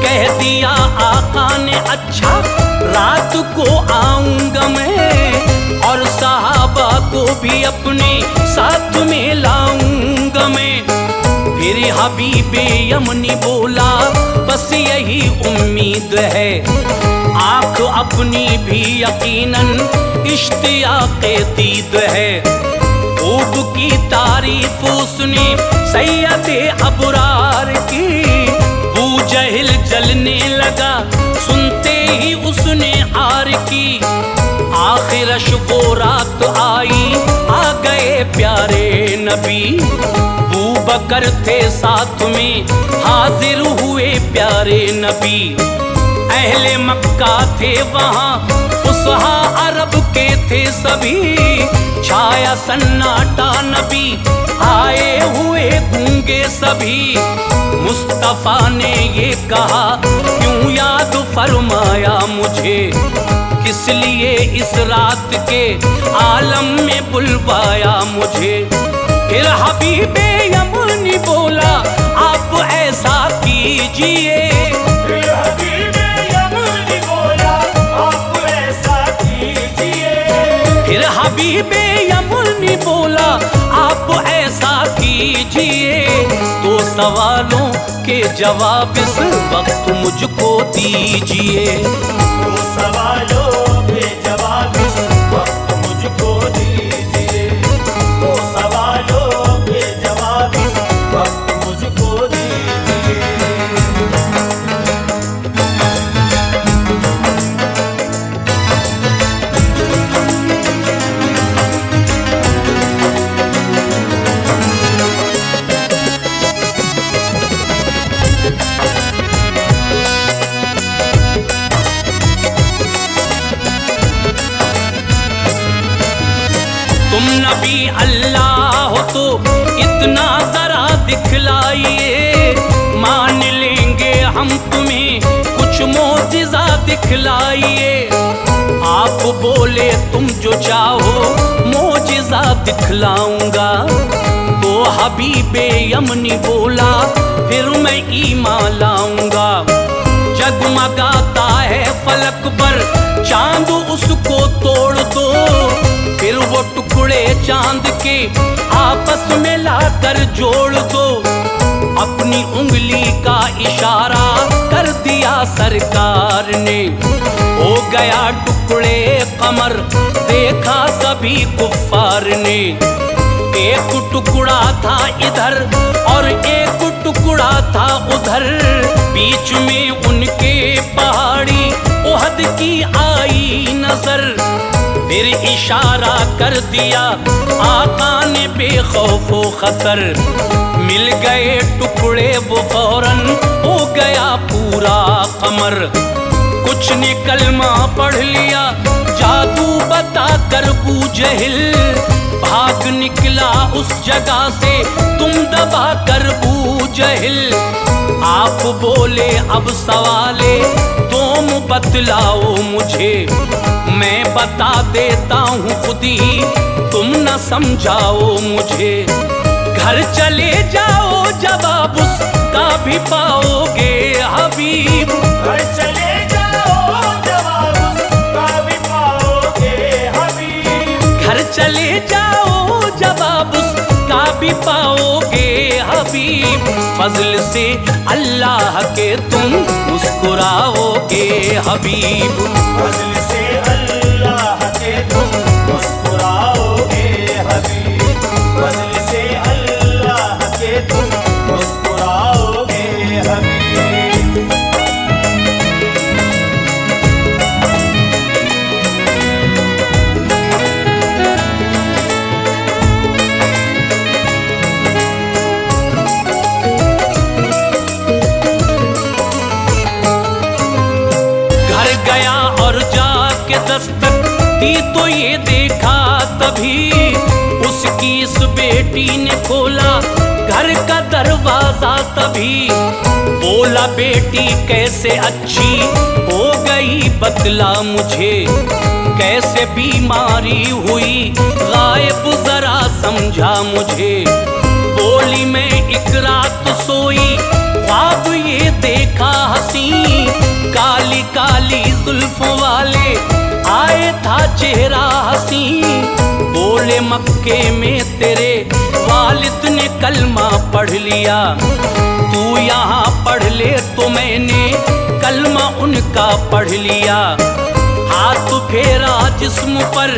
कह दिया आका ने अच्छा रात को आऊंगा मैं, और सहाबा को भी अपने साथ में लाऊंगा मैं। फिर हबीबे यमनी बोला बस यही उम्मीद है, आँख अपनी भी यकीनन इश्तियाक़े दीद है। खूब की तारीफ उसने सैयदे अबरार की, बू जहिल जलने लगा सुनते ही उसने आर की। आखिर वो रात आई आ गए प्यारे नबी, बू बकर थे साथ में हाजिर हुए प्यारे नबी। अहले मक्का थे वहाँ फुसहा अरब के थे सभी, छाया सन्नाटा नबी आए हुए गूंगे सभी। मुस्तफा ने ये कहा क्यों याद फरमाया मुझे, किस लिए इस रात के आलम में बुलवाया मुझे। फिर हबीबे यमनी बोला आप ऐसा कीजिए, फिर हबीबे यमनी बोला आप ऐसा कीजिए। फिर हबीबे यमनी बोला आप ऐसा कीजिए, तो सवालों के जवाब इस वक्त मुझको दीजिए। तो सवालों के जवाब इस वक्त मुझको दीजिए, तो सवालों के जवाब इस वक्त मुझको दीजिए। तुम नबी अल्लाह हो तो इतना जरा दिखलाइए, मान लेंगे हम तुम्हें कुछ मोजिज़ा दिखलाइए। आप बोले तुम जो चाहो मोजिज़ा दिखलाऊंगा, तो हबीबे यमनी बोला फिर मैं ईमान लाऊंगा। जगमगाता है फलक पर चांद उसको तोड़ दो, फिर वो टुकड़े चांद के आपस में लाकर जोड़ दो। अपनी उंगली का इशारा कर दिया सरकार ने, हो गया टुकड़े कमर देखा सभी कुफ्फार ने। एक टुकड़ा था इधर और एक टुकड़ा था उधर, बीच में उनके पहाड़ी ओहद की आई नजर। फिर इशारा कर दिया आका ने बेखौफो खतर, मिल गए टुकड़े वो फौरन हो गया पूरा कमर। कुछ ने कलमा पढ़ लिया जादू बता कर बू जहिल, भाग निकला उस जगह से तुम दबा कर बू जहिल। आप बोले अब सवाले तुम बतलाओ मुझे, मैं बता देता हूँ खुद ही तुम न समझाओ मुझे। घर चले जाओ जवाब उसका भी पाओगे हबीब, घर चले जाओ जवाब उसका भी पाओगे हबीब। घर चले जाओ जवाब उसका भी पाओगे हबीब। फजल से अल्लाह के तुम मुस्कुराओगे हबीब, फजल से अल्लाह के तुम मुस्कुराओगे हबीब, फजल से अल्लाह के तुम मुस्कुराओगे हबीब। गया और जाके दस्तक दी तो ये देखा तभी, उसकी इस बेटी ने खोला घर का दरवाजा तभी। बोला बेटी कैसे अच्छी हो गई बतला मुझे, कैसे बीमारी हुई गायब जरा समझा मुझे। बोली मैं एक रात सोई ख्वाब ये देखा हसी, काली काली जुल्फों वाले आए था चेहरा हसी। बोले मक्के में तेरे वालिद ने कलमा पढ़ लिया, तू यहाँ पढ़ ले। तो मैंने कलमा उनका पढ़ लिया। हाथ फेरा जिस्म पर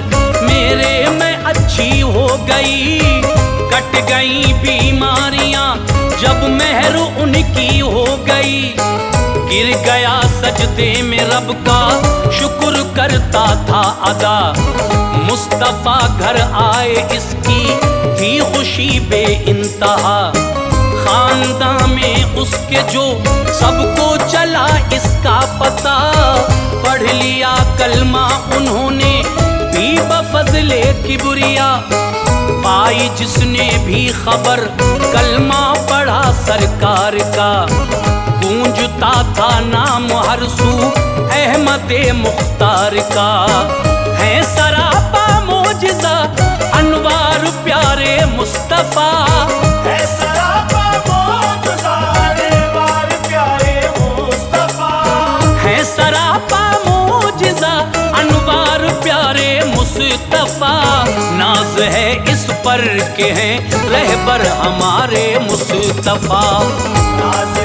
मेरे, मैं अच्छी हो गई। कट गई बीमारियां जब मेहर उनकी हो गई। गिर गया सजदे में रब का शुक्र करता था अदा। मुस्तफा घर आए इसकी थी खुशी बे इंतहा। खानदान में उसके जो सबको चला इसका पता। पढ़ लिया कलमा उन्होंने भी बफज़ले किबरिया। पाई जिसने भी खबर कलमा पढ़ा सरकार का। गूंजता था नाम हर सू अहमद मुख्तार का। है सरापा मोजिज़ा अनवार प्यारे मुस्तफा। है सरापा मोजिज़ा अनवार प्यारे मुस्तफा। है सरापा मोजिज़ा अनवार प्यारे मुस्तफा। नाज है इस पर के हैं रहबर हमारे मुस्तफा। नाज